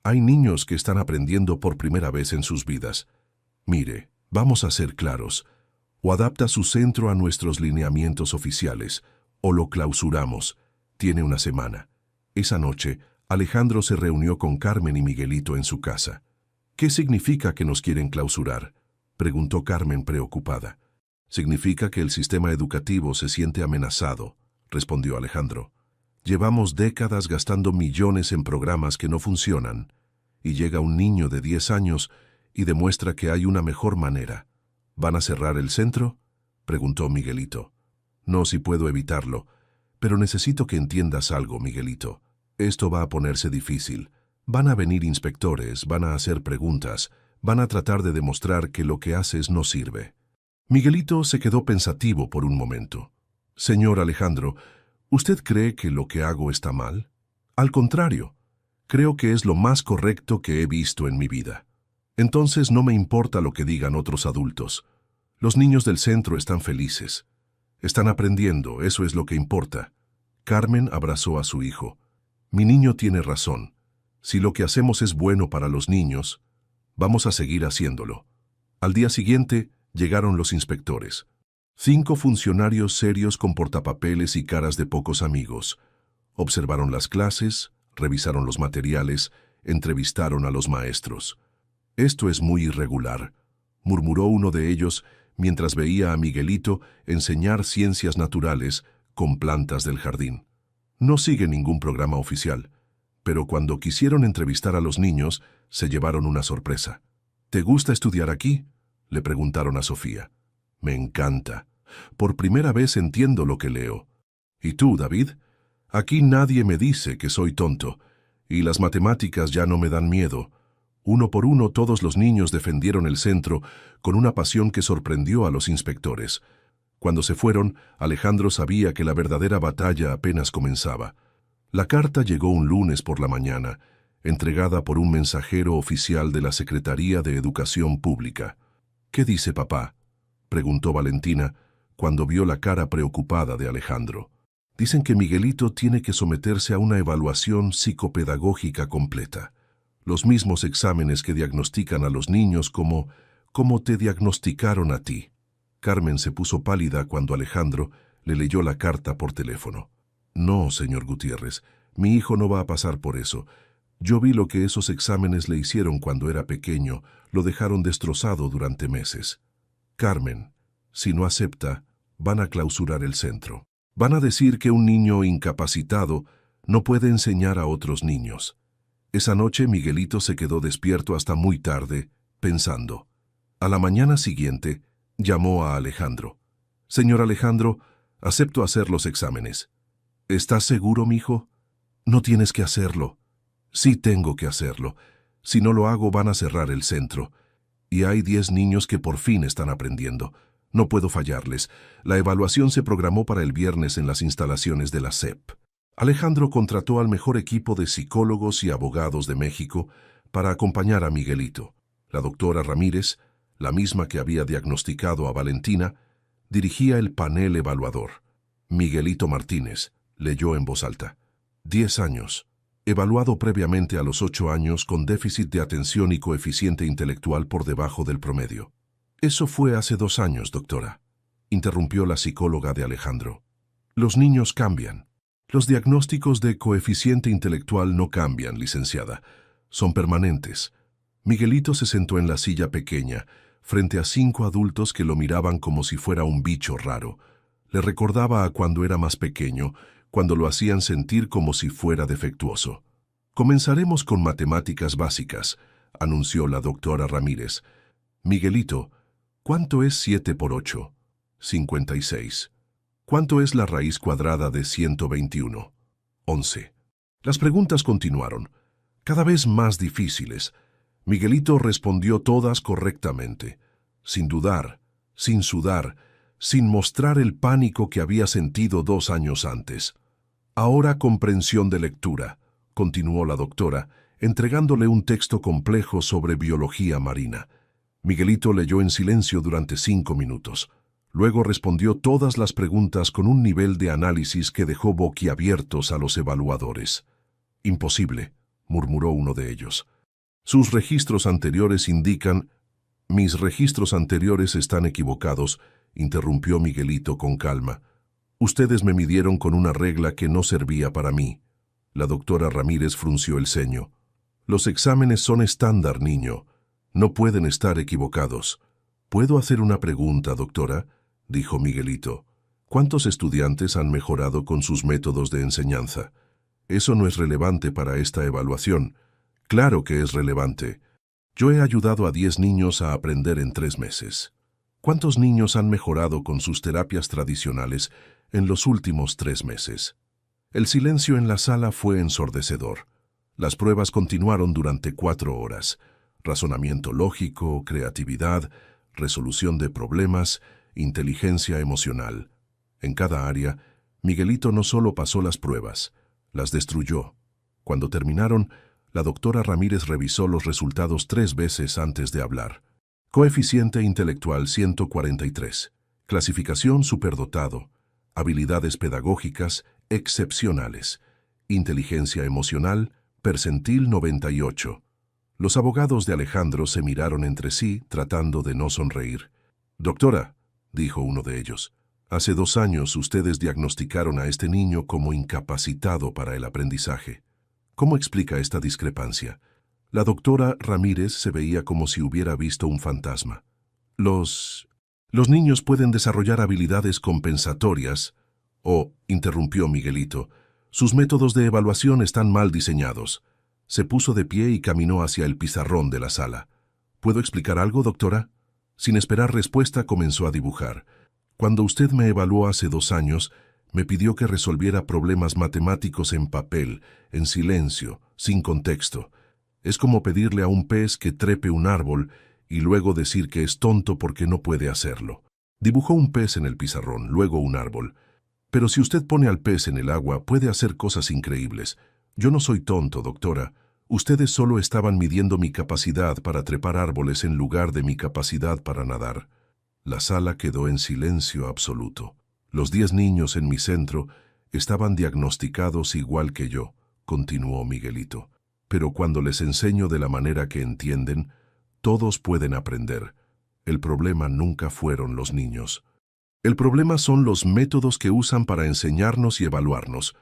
S1: Hay niños que están aprendiendo por primera vez en sus vidas. Mire, vamos a ser claros. O adapta su centro a nuestros lineamientos oficiales, o lo clausuramos. Tiene una semana». Esa noche, Alejandro se reunió con Carmen y Miguelito en su casa. «¿Qué significa que nos quieren clausurar?», preguntó Carmen preocupada. «Significa que el sistema educativo se siente amenazado», respondió Alejandro. «Llevamos décadas gastando millones en programas que no funcionan, y llega un niño de 10 años y demuestra que hay una mejor manera». «¿Van a cerrar el centro?», preguntó Miguelito. «No, si puedo evitarlo. Pero necesito que entiendas algo, Miguelito. Esto va a ponerse difícil. Van a venir inspectores, van a hacer preguntas, van a tratar de demostrar que lo que haces no sirve». Miguelito se quedó pensativo por un momento. «Señor Alejandro, ¿usted cree que lo que hago está mal? Al contrario, creo que es lo más correcto que he visto en mi vida. Entonces no me importa lo que digan otros adultos. Los niños del centro están felices. Están aprendiendo, eso es lo que importa». Carmen abrazó a su hijo. «Mi niño tiene razón. Si lo que hacemos es bueno para los niños, vamos a seguir haciéndolo». Al día siguiente, llegaron los inspectores. 5 funcionarios serios con portapapeles y caras de pocos amigos. Observaron las clases, revisaron los materiales, entrevistaron a los maestros. «Esto es muy irregular», murmuró uno de ellos mientras veía a Miguelito enseñar ciencias naturales con plantas del jardín. «No sigue ningún programa oficial, pero cuando quisieron entrevistar a los niños, se llevaron una sorpresa». «¿Te gusta estudiar aquí?», le preguntaron a Sofía. «Me encanta. Por primera vez entiendo lo que leo». «¿Y tú, David? Aquí nadie me dice que soy tonto, y las matemáticas ya no me dan miedo». Uno por uno todos los niños defendieron el centro con una pasión que sorprendió a los inspectores. Cuando se fueron, Alejandro sabía que la verdadera batalla apenas comenzaba. La carta llegó un lunes por la mañana, entregada por un mensajero oficial de la Secretaría de Educación Pública. «¿Qué dice papá?», preguntó Valentina cuando vio la cara preocupada de Alejandro. «Dicen que Miguelito tiene que someterse a una evaluación psicopedagógica completa. Los mismos exámenes que diagnostican a los niños como te diagnosticaron a ti». Carmen se puso pálida cuando Alejandro le leyó la carta por teléfono. «No, señor Gutiérrez, mi hijo no va a pasar por eso. Yo vi lo que esos exámenes le hicieron cuando era pequeño, lo dejaron destrozado durante meses. Carmen, si no acepta, van a clausurar el centro. Van a decir que un niño incapacitado no puede enseñar a otros niños». Esa noche Miguelito se quedó despierto hasta muy tarde, pensando. A la mañana siguiente, llamó a Alejandro. «Señor Alejandro, acepto hacer los exámenes». «¿Estás seguro, mijo?». «No tienes que hacerlo». «Sí tengo que hacerlo. Si no lo hago, van a cerrar el centro. Y hay 10 niños que por fin están aprendiendo. No puedo fallarles. La evaluación se programó para el viernes en las instalaciones de la SEP». Alejandro contrató al mejor equipo de psicólogos y abogados de México para acompañar a Miguelito. La doctora Ramírez, la misma que había diagnosticado a Valentina, dirigía el panel evaluador. Miguelito Martínez leyó en voz alta. 10 años. Evaluado previamente a los 8 años con déficit de atención y coeficiente intelectual por debajo del promedio. Eso fue hace 2 años, doctora, interrumpió la psicóloga de Alejandro. Los niños cambian. Los diagnósticos de coeficiente intelectual no cambian, licenciada. Son permanentes. Miguelito se sentó en la silla pequeña, frente a 5 adultos que lo miraban como si fuera un bicho raro. Le recordaba a cuando era más pequeño, cuando lo hacían sentir como si fuera defectuoso. Comenzaremos con matemáticas básicas, anunció la doctora Ramírez. Miguelito, ¿cuánto es 7 por 8? 56. ¿Cuánto es la raíz cuadrada de 121? 11. Las preguntas continuaron, cada vez más difíciles. Miguelito respondió todas correctamente, sin dudar, sin sudar, sin mostrar el pánico que había sentido 2 años antes. Ahora comprensión de lectura, continuó la doctora, entregándole un texto complejo sobre biología marina. Miguelito leyó en silencio durante 5 minutos. Luego respondió todas las preguntas con un nivel de análisis que dejó boquiabiertos a los evaluadores. Imposible, murmuró uno de ellos. Sus registros anteriores indican... Mis registros anteriores están equivocados, interrumpió Miguelito con calma. Ustedes me midieron con una regla que no servía para mí. La doctora Ramírez frunció el ceño. Los exámenes son estándar, niño. No pueden estar equivocados. ¿Puedo hacer una pregunta, doctora?, dijo Miguelito. ¿Cuántos estudiantes han mejorado con sus métodos de enseñanza? Eso no es relevante para esta evaluación. Claro que es relevante. Yo he ayudado a 10 niños a aprender en 3 meses. ¿Cuántos niños han mejorado con sus terapias tradicionales en los últimos 3 meses? El silencio en la sala fue ensordecedor. Las pruebas continuaron durante 4 horas. Razonamiento lógico, creatividad, resolución de problemas, inteligencia emocional. En cada área, Miguelito no solo pasó las pruebas, las destruyó. Cuando terminaron, la doctora Ramírez revisó los resultados 3 veces antes de hablar. Coeficiente intelectual 143. Clasificación superdotado. Habilidades pedagógicas excepcionales. Inteligencia emocional percentil 98. Los abogados de Alejandro se miraron entre sí tratando de no sonreír. Doctora, dijo uno de ellos, hace 2 años ustedes diagnosticaron a este niño como incapacitado para el aprendizaje. ¿Cómo explica esta discrepancia? La doctora Ramírez se veía como si hubiera visto un fantasma. Los niños pueden desarrollar habilidades compensatorias. Interrumpió Miguelito, sus métodos de evaluación están mal diseñados. Se puso de pie y caminó hacia el pizarrón de la sala. ¿Puedo explicar algo, doctora? Sin esperar respuesta, comenzó a dibujar. Cuando usted me evaluó hace 2 años, me pidió que resolviera problemas matemáticos en papel, en silencio, sin contexto. Es como pedirle a un pez que trepe un árbol y luego decir que es tonto porque no puede hacerlo. Dibujó un pez en el pizarrón, luego un árbol. Pero si usted pone al pez en el agua, puede hacer cosas increíbles. Yo no soy tonto, doctora. Ustedes solo estaban midiendo mi capacidad para trepar árboles en lugar de mi capacidad para nadar. La sala quedó en silencio absoluto. Los 10 niños en mi centro estaban diagnosticados igual que yo, continuó Miguelito. Pero cuando les enseño de la manera que entienden, todos pueden aprender. El problema nunca fueron los niños. El problema son los métodos que usan para enseñarnos y evaluarnos.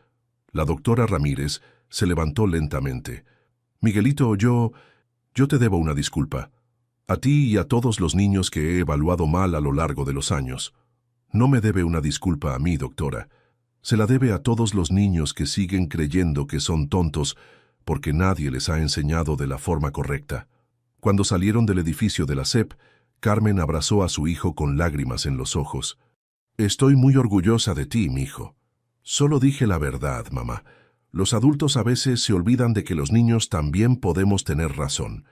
S1: La doctora Ramírez se levantó lentamente. Miguelito, yo te debo una disculpa. A ti y a todos los niños que he evaluado mal a lo largo de los años. No me debe una disculpa a mí, doctora. Se la debe a todos los niños que siguen creyendo que son tontos porque nadie les ha enseñado de la forma correcta. Cuando salieron del edificio de la SEP, Carmen abrazó a su hijo con lágrimas en los ojos. Estoy muy orgullosa de ti, mijo. Solo dije la verdad, mamá. Los adultos a veces se olvidan de que los niños también podemos tener razón.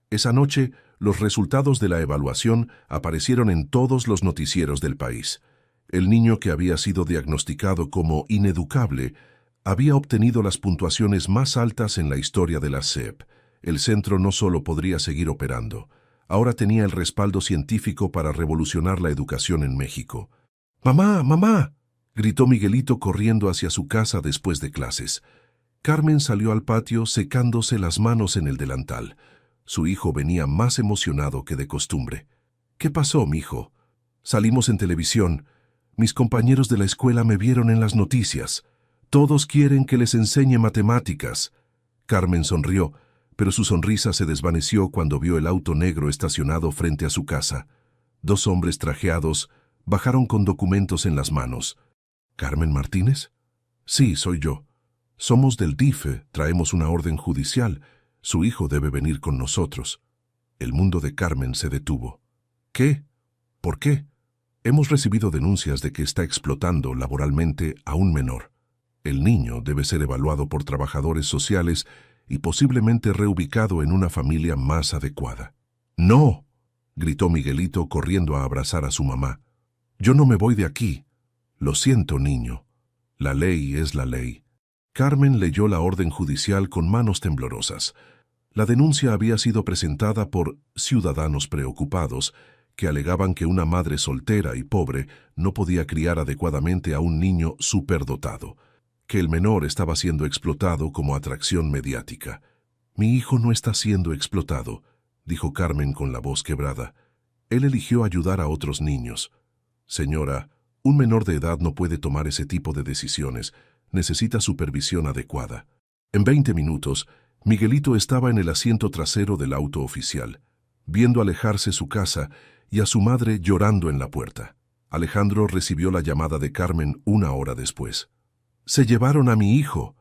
S1: Esa noche, los resultados de la evaluación aparecieron en todos los noticieros del país. El niño que había sido diagnosticado como ineducable Había obtenido las puntuaciones más altas en la historia de la SEP. El centro no solo podría seguir operando, ahora tenía el respaldo científico para revolucionar la educación en México. ¡Mamá, mamá!, gritó Miguelito corriendo hacia su casa después de clases. Carmen salió al patio secándose las manos en el delantal. Su hijo venía más emocionado que de costumbre. ¿Qué pasó, mijo? Salimos en televisión. Mis compañeros de la escuela me vieron en las noticias. Todos quieren que les enseñe matemáticas. Carmen sonrió, pero su sonrisa se desvaneció cuando vio el auto negro estacionado frente a su casa. 2 hombres trajeados bajaron con documentos en las manos. ¿Carmen Martínez? Sí, soy yo. Somos del DIF, traemos una orden judicial. Su hijo debe venir con nosotros. El mundo de Carmen se detuvo. ¿Qué? ¿Por qué? Hemos recibido denuncias de que está explotando laboralmente a un menor. El niño debe ser evaluado por trabajadores sociales y posiblemente reubicado en una familia más adecuada. ¡No!, gritó Miguelito corriendo a abrazar a su mamá. Yo no me voy de aquí. Lo siento, niño. La ley es la ley. Carmen leyó la orden judicial con manos temblorosas. La denuncia había sido presentada por ciudadanos preocupados que alegaban que una madre soltera y pobre no podía criar adecuadamente a un niño superdotado, que el menor estaba siendo explotado como atracción mediática. Mi hijo no está siendo explotado, dijo Carmen con la voz quebrada. Él eligió ayudar a otros niños. Señora, un menor de edad no puede tomar ese tipo de decisiones. Necesita supervisión adecuada. En 20 minutos, Miguelito estaba en el asiento trasero del auto oficial, viendo alejarse su casa y a su madre llorando en la puerta. Alejandro recibió la llamada de Carmen 1 hora después. Se llevaron a mi hijo.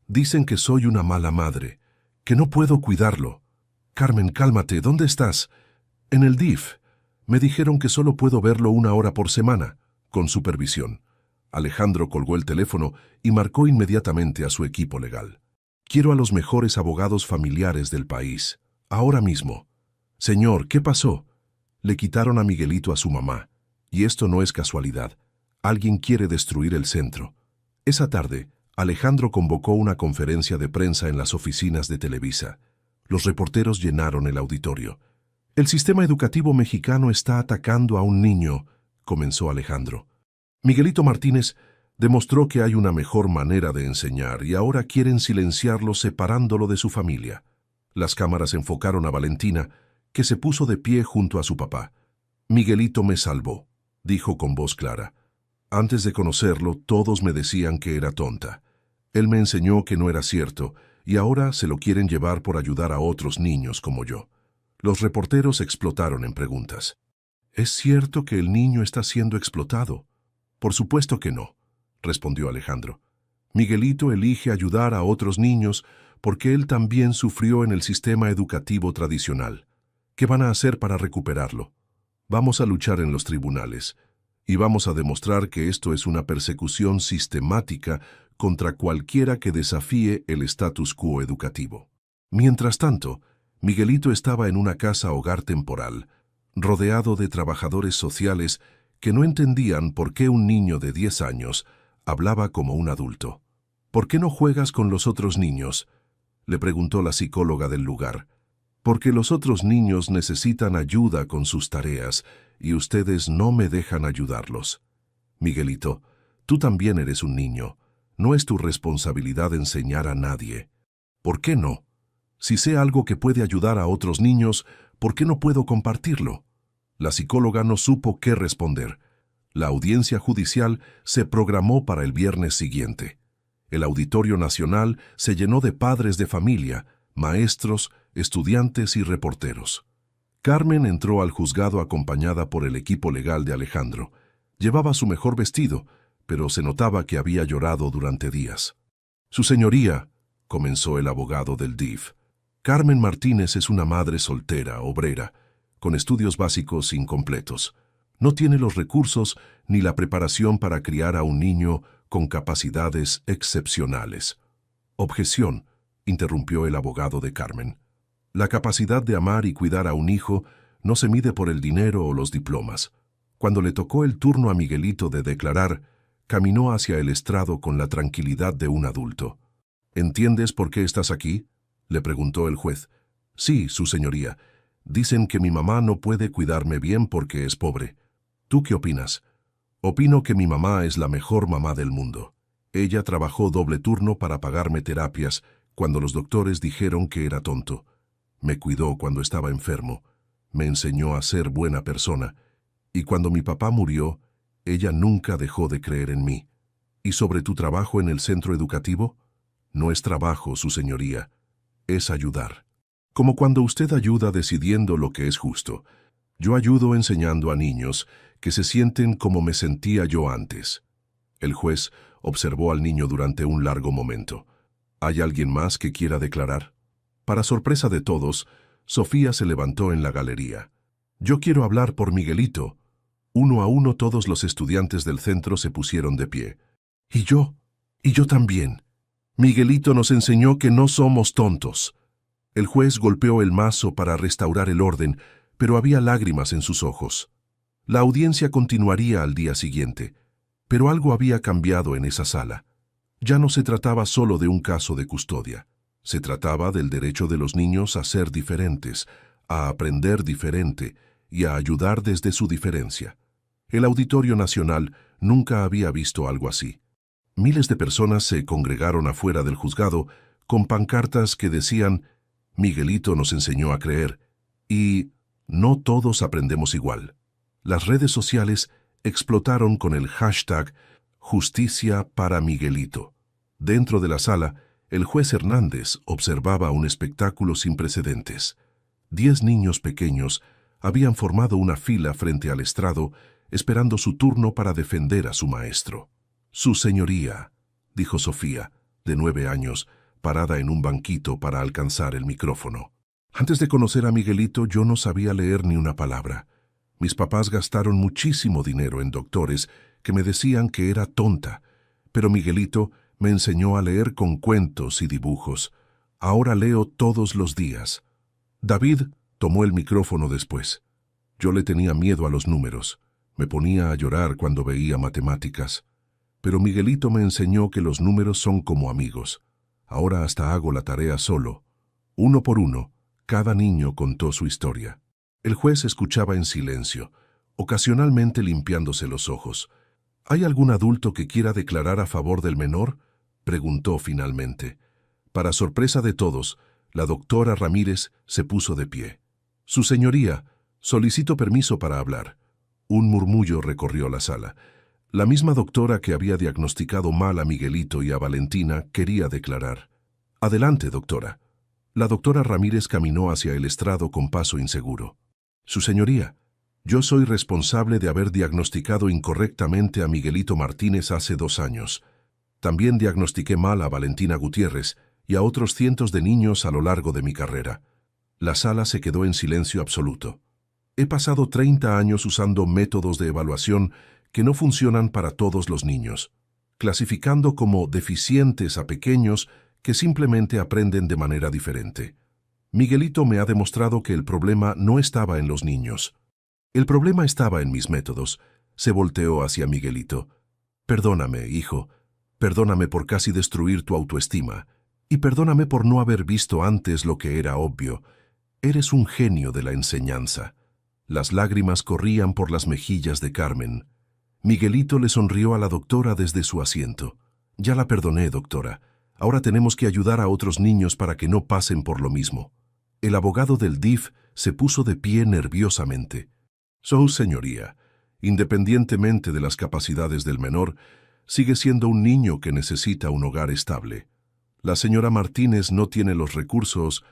S1: Dicen que soy una mala madre, que no puedo cuidarlo. Carmen, cálmate, ¿dónde estás? En el DIF. Me dijeron que solo puedo verlo 1 hora por semana, con supervisión. Alejandro colgó el teléfono y marcó inmediatamente a su equipo legal. Quiero a los mejores abogados familiares del país, ahora mismo. Señor, ¿qué pasó? Le quitaron a Miguelito a su mamá, y esto no es casualidad. Alguien quiere destruir el centro. Esa tarde, Alejandro convocó una conferencia de prensa en las oficinas de Televisa. Los reporteros llenaron el auditorio. El sistema educativo mexicano está atacando a un niño, comenzó Alejandro. Miguelito Martínez demostró que hay una mejor manera de enseñar y ahora quieren silenciarlo separándolo de su familia. Las cámaras enfocaron a Valentina, que se puso de pie junto a su papá. Miguelito me salvó, dijo con voz clara. Antes de conocerlo, todos me decían que era tonta. Él me enseñó que no era cierto, y ahora se lo quieren llevar por ayudar a otros niños como yo. Los reporteros explotaron en preguntas. ¿Es cierto que el niño está siendo explotado? Por supuesto que no, respondió Alejandro. Miguelito elige ayudar a otros niños porque él también sufrió en el sistema educativo tradicional. ¿Qué van a hacer para recuperarlo? Vamos a luchar en los tribunales y vamos a demostrar que esto es una persecución sistemática contra cualquiera que desafíe el status quo educativo. Mientras tanto, Miguelito estaba en una casa hogar temporal, rodeado de trabajadores sociales que no entendían por qué un niño de 10 años hablaba como un adulto. ¿Por qué no juegas con los otros niños?, le preguntó la psicóloga del lugar. Porque los otros niños necesitan ayuda con sus tareas y ustedes no me dejan ayudarlos. Miguelito, tú también eres un niño. No es tu responsabilidad enseñar a nadie. ¿Por qué no? Si sé algo que puede ayudar a otros niños, ¿por qué no puedo compartirlo? La psicóloga no supo qué responder. La audiencia judicial se programó para el viernes siguiente. El Auditorio Nacional se llenó de padres de familia, maestros, estudiantes y reporteros. Carmen entró al juzgado acompañada por el equipo legal de Alejandro. Llevaba su mejor vestido, pero se notaba que había llorado durante días. Su señoría, comenzó el abogado del DIF, Carmen Martínez es una madre soltera, obrera, con estudios básicos incompletos. No tiene los recursos ni la preparación para criar a un niño con capacidades excepcionales. Objeción, interrumpió el abogado de Carmen. La capacidad de amar y cuidar a un hijo no se mide por el dinero o los diplomas. Cuando le tocó el turno a Miguelito de declarar, caminó hacia el estrado con la tranquilidad de un adulto. ¿Entiendes por qué estás aquí?, le preguntó el juez. Sí, su señoría. Dicen que mi mamá no puede cuidarme bien porque es pobre. ¿Tú qué opinas? Opino que mi mamá es la mejor mamá del mundo. Ella trabajó doble turno para pagarme terapias cuando los doctores dijeron que era tonto. Me cuidó cuando estaba enfermo. Me enseñó a ser buena persona. Y cuando mi papá murió, ella nunca dejó de creer en mí. ¿Y sobre tu trabajo en el centro educativo? No es trabajo, su señoría. Es ayudar. Como cuando usted ayuda decidiendo lo que es justo. Yo ayudo enseñando a niños que se sienten como me sentía yo antes. El juez observó al niño durante un largo momento. ¿Hay alguien más que quiera declarar? Para sorpresa de todos, Sofía se levantó en la galería. Yo quiero hablar por Miguelito. Uno a uno todos los estudiantes del centro se pusieron de pie. Y yo también. Miguelito nos enseñó que no somos tontos. El juez golpeó el mazo para restaurar el orden, pero había lágrimas en sus ojos. La audiencia continuaría al día siguiente, pero algo había cambiado en esa sala. Ya no se trataba solo de un caso de custodia. Se trataba del derecho de los niños a ser diferentes, a aprender diferente y a ayudar desde su diferencia. El Auditorio Nacional nunca había visto algo así. Miles de personas se congregaron afuera del juzgado con pancartas que decían «Miguelito nos enseñó a creer» y «No todos aprendemos igual». Las redes sociales explotaron con el hashtag Justicia para Miguelito. Dentro de la sala, el juez Hernández observaba un espectáculo sin precedentes. 10 niños pequeños habían formado una fila frente al estrado esperando su turno para defender a su maestro. «Su señoría», dijo Sofía, de 9 años, parada en un banquito para alcanzar el micrófono. Antes de conocer a Miguelito yo no sabía leer ni una palabra. Mis papás gastaron muchísimo dinero en doctores que me decían que era tonta, pero Miguelito me enseñó a leer con cuentos y dibujos. Ahora leo todos los días. David tomó el micrófono después. Yo le tenía miedo a los números. Me ponía a llorar cuando veía matemáticas. Pero Miguelito me enseñó que los números son como amigos. Ahora hasta hago la tarea solo. Uno por uno, cada niño contó su historia. El juez escuchaba en silencio, ocasionalmente limpiándose los ojos. ¿Hay algún adulto que quiera declarar a favor del menor?, preguntó finalmente. Para sorpresa de todos, la doctora Ramírez se puso de pie. «Su señoría, solicito permiso para hablar». Un murmullo recorrió la sala. La misma doctora que había diagnosticado mal a Miguelito y a Valentina quería declarar. «Adelante, doctora». La doctora Ramírez caminó hacia el estrado con paso inseguro. «Su señoría, yo soy responsable de haber diagnosticado incorrectamente a Miguelito Martínez hace 2 años. También diagnostiqué mal a Valentina Gutiérrez y a otros cientos de niños a lo largo de mi carrera». La sala se quedó en silencio absoluto. «He pasado 30 años usando métodos de evaluación que no funcionan para todos los niños, clasificando como deficientes a pequeños que simplemente aprenden de manera diferente. Miguelito me ha demostrado que el problema no estaba en los niños. El problema estaba en mis métodos». Se volteó hacia Miguelito. «Perdóname, hijo. Perdóname por casi destruir tu autoestima. Y perdóname por no haber visto antes lo que era obvio. Eres un genio de la enseñanza». Las lágrimas corrían por las mejillas de Carmen. Miguelito le sonrió a la doctora desde su asiento. «Ya la perdoné, doctora. Ahora tenemos que ayudar a otros niños para que no pasen por lo mismo». El abogado del DIF se puso de pie nerviosamente. «Su señoría, independientemente de las capacidades del menor, sigue siendo un niño que necesita un hogar estable. La señora Martínez no tiene los recursos».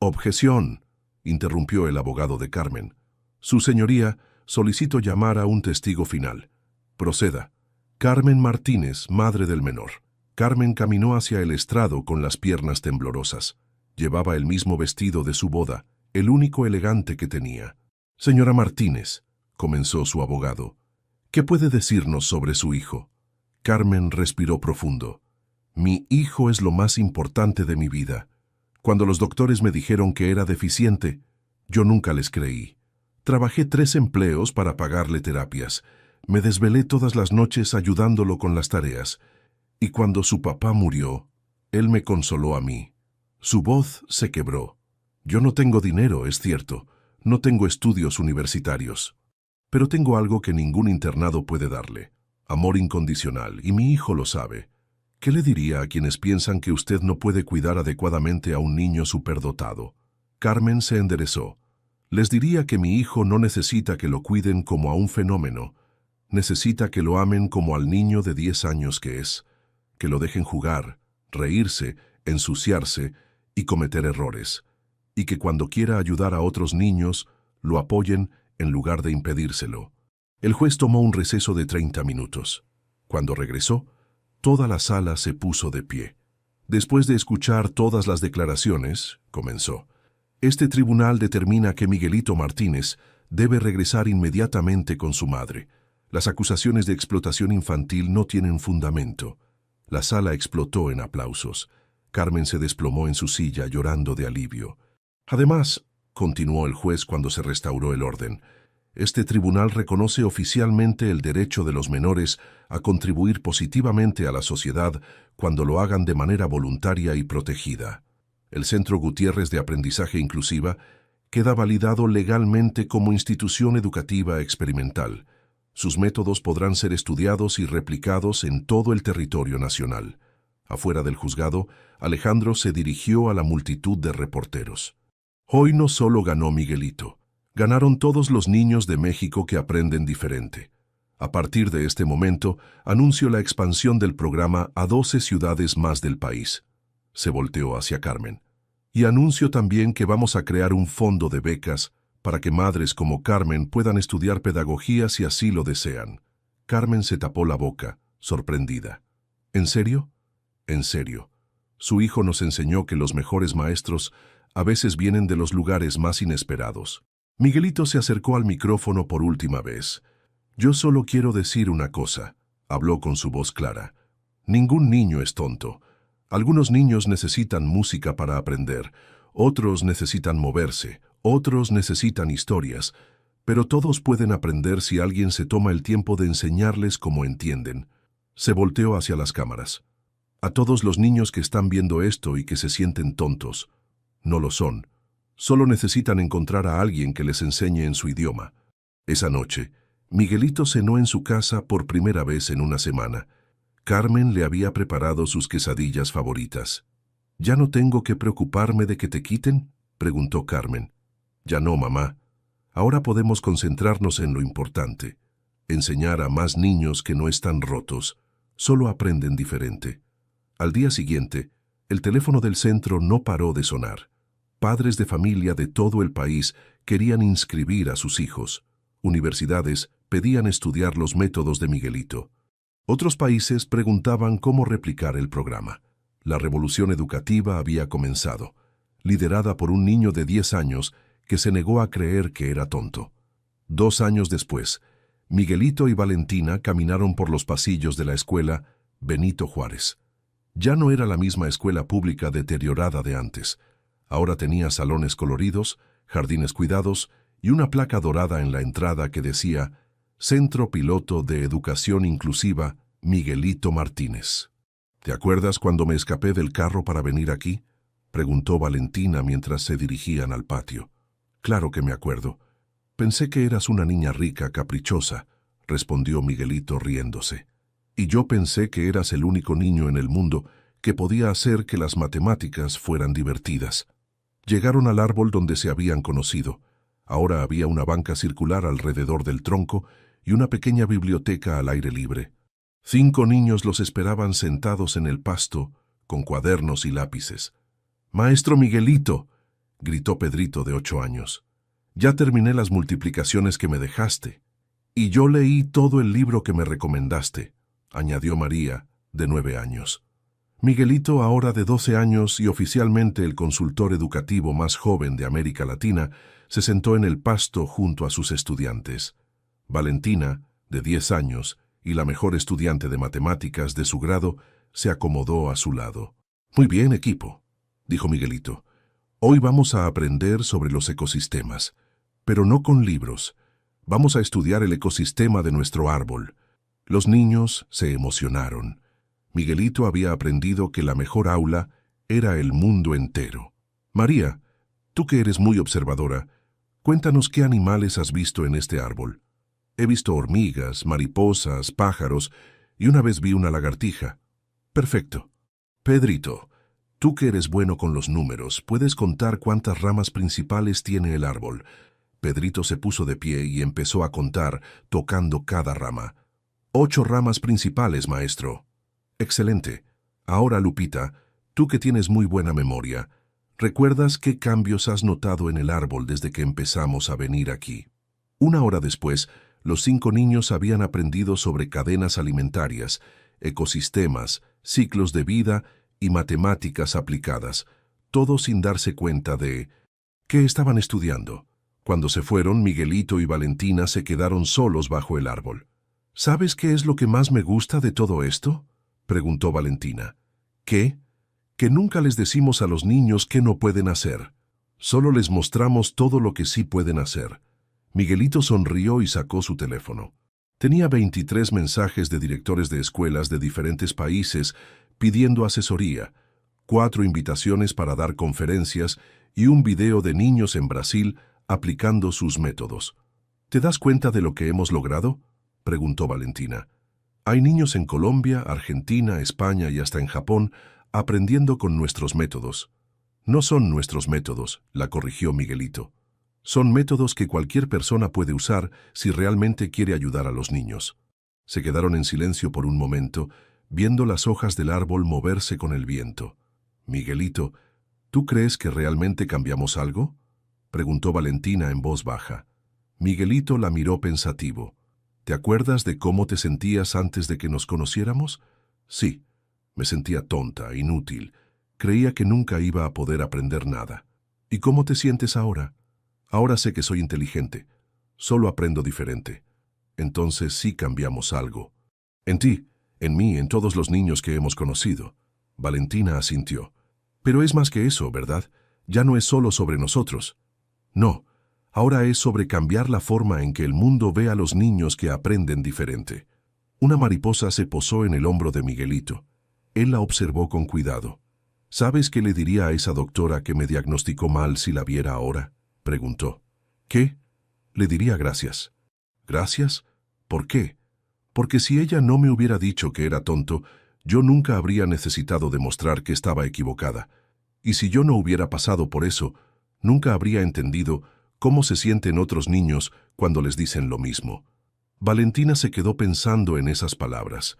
S1: «Objeción», interrumpió el abogado de Carmen. «Su señoría, solicito llamar a un testigo final. Proceda». Carmen Martínez, madre del menor. Carmen caminó hacia el estrado con las piernas temblorosas. Llevaba el mismo vestido de su boda, el único elegante que tenía. «Señora Martínez», comenzó su abogado, «¿qué puede decirnos sobre su hijo?». Carmen respiró profundo. «Mi hijo es lo más importante de mi vida. Cuando los doctores me dijeron que era deficiente, yo nunca les creí. Trabajé 3 empleos para pagarle terapias. Me desvelé todas las noches ayudándolo con las tareas, y cuando su papá murió, él me consoló a mí. Su voz se quebró. Yo no tengo dinero, es cierto, no tengo estudios universitarios, pero tengo algo que ningún internado puede darle: amor incondicional, y mi hijo lo sabe. ¿Qué le diría a quienes piensan que usted no puede cuidar adecuadamente a un niño superdotado? Carmen se enderezó. Les diría que mi hijo no necesita que lo cuiden como a un fenómeno, necesita que lo amen como al niño de 10 años que es, que lo dejen jugar, reírse, ensuciarse y cometer errores, y que cuando quiera ayudar a otros niños, lo apoyen en lugar de impedírselo. El juez tomó un receso de 30 minutos. Cuando regresó, toda la sala se puso de pie. Después de escuchar todas las declaraciones, comenzó: este tribunal determina que Miguelito Martínez debe regresar inmediatamente con su madre. Las acusaciones de explotación infantil no tienen fundamento. La sala explotó en aplausos. Carmen se desplomó en su silla llorando de alivio. Además, continuó el juez cuando se restauró el orden, este tribunal reconoce oficialmente el derecho de los menores a contribuir positivamente a la sociedad cuando lo hagan de manera voluntaria y protegida. El Centro Gutiérrez de Aprendizaje Inclusiva queda validado legalmente como institución educativa experimental. Sus métodos podrán ser estudiados y replicados en todo el territorio nacional. Afuera del juzgado, Alejandro se dirigió a la multitud de reporteros. Hoy no solo ganó Miguelito, ganaron todos los niños de México que aprenden diferente. A partir de este momento, anuncio la expansión del programa a 12 ciudades más del país. Se volteó hacia Carmen. Y anuncio también que vamos a crear un fondo de becas para que madres como Carmen puedan estudiar pedagogía si así lo desean. Carmen se tapó la boca, sorprendida. ¿En serio? En serio. Su hijo nos enseñó que los mejores maestros a veces vienen de los lugares más inesperados. Miguelito se acercó al micrófono por última vez. Yo solo quiero decir una cosa, habló con su voz clara. Ningún niño es tonto. Algunos niños necesitan música para aprender, otros necesitan moverse, otros necesitan historias, pero todos pueden aprender si alguien se toma el tiempo de enseñarles como entienden. Se volteó hacia las cámaras. A todos los niños que están viendo esto y que se sienten tontos, no lo son. Solo necesitan encontrar a alguien que les enseñe en su idioma. Esa noche, Miguelito cenó en su casa por primera vez en una semana. Carmen le había preparado sus quesadillas favoritas. ¿Ya no tengo que preocuparme de que te quiten?, preguntó Carmen. Ya no, mamá. Ahora podemos concentrarnos en lo importante. Enseñar a más niños que no están rotos. Solo aprenden diferente. Al día siguiente, el teléfono del centro no paró de sonar. Padres de familia de todo el país querían inscribir a sus hijos. Universidades pedían estudiar los métodos de Miguelito. Otros países preguntaban cómo replicar el programa. La revolución educativa había comenzado, liderada por un niño de 10 años que se negó a creer que era tonto. 2 años después, Miguelito y Valentina caminaron por los pasillos de la escuela Benito Juárez. Ya no era la misma escuela pública deteriorada de antes. Ahora tenía salones coloridos, jardines cuidados y una placa dorada en la entrada que decía Centro Piloto de Educación Inclusiva Miguelito Martínez. ¿Te acuerdas cuando me escapé del carro para venir aquí?, preguntó Valentina mientras se dirigían al patio. Claro que me acuerdo. Pensé que eras una niña rica, caprichosa, respondió Miguelito riéndose. Y yo pensé que eras el único niño en el mundo que podía hacer que las matemáticas fueran divertidas. Llegaron al árbol donde se habían conocido. Ahora había una banca circular alrededor del tronco y una pequeña biblioteca al aire libre. 5 niños los esperaban sentados en el pasto, con cuadernos y lápices. «Maestro Miguelito», gritó Pedrito de 8 años. «Ya terminé las multiplicaciones que me dejaste. Y yo leí todo el libro que me recomendaste», añadió María, de 9 años. Miguelito, ahora de 12 años y oficialmente el consultor educativo más joven de América Latina, se sentó en el pasto junto a sus estudiantes. Valentina, de 10 años, y la mejor estudiante de matemáticas de su grado, se acomodó a su lado. «Muy bien, equipo», dijo Miguelito. «Hoy vamos a aprender sobre los ecosistemas, pero no con libros. Vamos a estudiar el ecosistema de nuestro árbol. Los niños se emocionaron. Miguelito había aprendido que la mejor aula era el mundo entero. María, tú que eres muy observadora, cuéntanos qué animales has visto en este árbol. He visto hormigas, mariposas, pájaros y una vez vi una lagartija. Perfecto. Pedrito, tú que eres bueno con los números, ¿puedes contar cuántas ramas principales tiene el árbol? Pedrito se puso de pie y empezó a contar, tocando cada rama. 8 ramas principales, maestro. Excelente. Ahora, Lupita, tú que tienes muy buena memoria, ¿recuerdas qué cambios has notado en el árbol desde que empezamos a venir aquí? 1 hora después, los 5 niños habían aprendido sobre cadenas alimentarias, ecosistemas, ciclos de vida y matemáticas aplicadas, todo sin darse cuenta de qué estaban estudiando. Cuando se fueron, Miguelito y Valentina se quedaron solos bajo el árbol. ¿Sabes qué es lo que más me gusta de todo esto?, preguntó Valentina. ¿Qué? Que nunca les decimos a los niños qué no pueden hacer. Solo les mostramos todo lo que sí pueden hacer. Miguelito sonrió y sacó su teléfono. Tenía 23 mensajes de directores de escuelas de diferentes países pidiendo asesoría, 4 invitaciones para dar conferencias y un video de niños en Brasil aplicando sus métodos. ¿Te das cuenta de lo que hemos logrado?, preguntó Valentina. Hay niños en Colombia, Argentina, España y hasta en Japón aprendiendo con nuestros métodos. No son nuestros métodos, la corrigió Miguelito. Son métodos que cualquier persona puede usar si realmente quiere ayudar a los niños. Se quedaron en silencio por un momento, viendo las hojas del árbol moverse con el viento. Miguelito, ¿tú crees que realmente cambiamos algo?, preguntó Valentina en voz baja. Miguelito la miró pensativo. ¿Te acuerdas de cómo te sentías antes de que nos conociéramos? Sí, me sentía tonta, inútil. Creía que nunca iba a poder aprender nada. ¿Y cómo te sientes ahora? Ahora sé que soy inteligente. Solo aprendo diferente. Entonces sí cambiamos algo. En ti, en mí, en todos los niños que hemos conocido. Valentina asintió. Pero es más que eso, ¿verdad? Ya no es solo sobre nosotros. No. Ahora es sobre cambiar la forma en que el mundo ve a los niños que aprenden diferente. Una mariposa se posó en el hombro de Miguelito. Él la observó con cuidado. ¿Sabes qué le diría a esa doctora que me diagnosticó mal si la viera ahora?, preguntó. ¿Qué? Le diría gracias. ¿Gracias? ¿Por qué? Porque si ella no me hubiera dicho que era tonto, yo nunca habría necesitado demostrar que estaba equivocada. Y si yo no hubiera pasado por eso, nunca habría entendido cómo se sienten otros niños cuando les dicen lo mismo. Valentina se quedó pensando en esas palabras.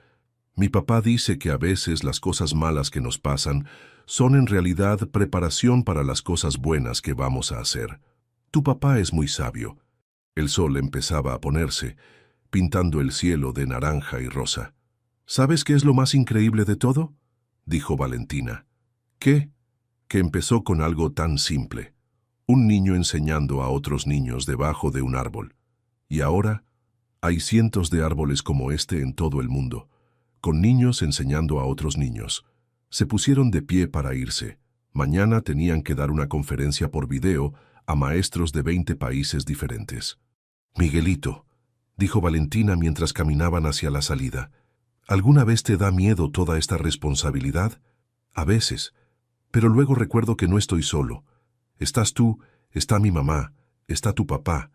S1: Mi papá dice que a veces las cosas malas que nos pasan son en realidad preparación para las cosas buenas que vamos a hacer. Tu papá es muy sabio. El sol empezaba a ponerse, pintando el cielo de naranja y rosa. ¿Sabes qué es lo más increíble de todo?, dijo Valentina. ¿Qué? Que empezó con algo tan simple. Un niño enseñando a otros niños debajo de un árbol. Y ahora hay cientos de árboles como este en todo el mundo, con niños enseñando a otros niños. Se pusieron de pie para irse. Mañana tenían que dar una conferencia por video a maestros de 20 países diferentes. Miguelito, dijo Valentina mientras caminaban hacia la salida, ¿alguna vez te da miedo toda esta responsabilidad? A veces, pero luego recuerdo que no estoy solo. Estás tú, está mi mamá, está tu papá,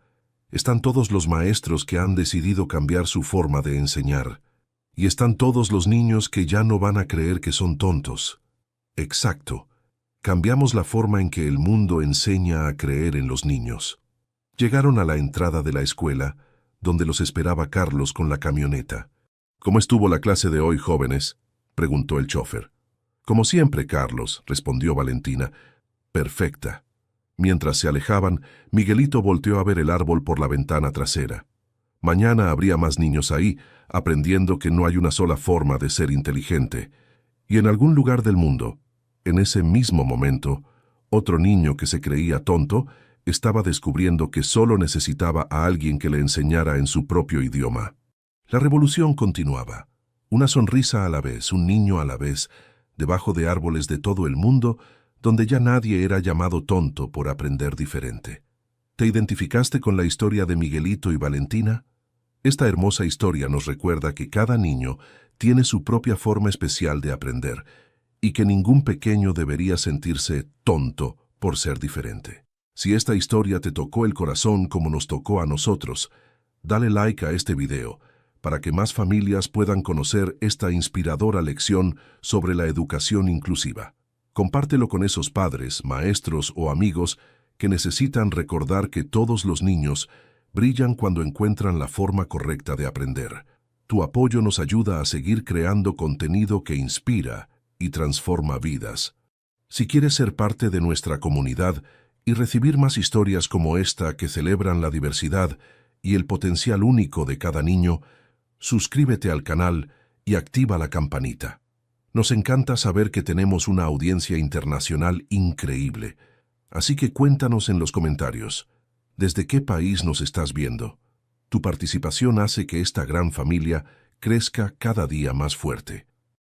S1: están todos los maestros que han decidido cambiar su forma de enseñar. Y están todos los niños que ya no van a creer que son tontos. Exacto. Cambiamos la forma en que el mundo enseña a creer en los niños. Llegaron a la entrada de la escuela, donde los esperaba Carlos con la camioneta. ¿Cómo estuvo la clase de hoy, jóvenes?, preguntó el chófer. Como siempre, Carlos, respondió Valentina. Perfecta. Mientras se alejaban, Miguelito volteó a ver el árbol por la ventana trasera. Mañana habría más niños ahí, aprendiendo que no hay una sola forma de ser inteligente. Y en algún lugar del mundo, en ese mismo momento, otro niño que se creía tonto estaba descubriendo que solo necesitaba a alguien que le enseñara en su propio idioma. La revolución continuaba. Una sonrisa a la vez, un niño a la vez, debajo de árboles de todo el mundo, donde ya nadie era llamado tonto por aprender diferente. ¿Te identificaste con la historia de Miguelito y Valentina? Esta hermosa historia nos recuerda que cada niño tiene su propia forma especial de aprender y que ningún pequeño debería sentirse tonto por ser diferente. Si esta historia te tocó el corazón como nos tocó a nosotros, dale like a este video para que más familias puedan conocer esta inspiradora lección sobre la educación inclusiva. Compártelo con esos padres, maestros o amigos que necesitan recordar que todos los niños brillan cuando encuentran la forma correcta de aprender. Tu apoyo nos ayuda a seguir creando contenido que inspira y transforma vidas. Si quieres ser parte de nuestra comunidad y recibir más historias como esta que celebran la diversidad y el potencial único de cada niño, suscríbete al canal y activa la campanita. Nos encanta saber que tenemos una audiencia internacional increíble, así que cuéntanos en los comentarios, ¿desde qué país nos estás viendo? Tu participación hace que esta gran familia crezca cada día más fuerte.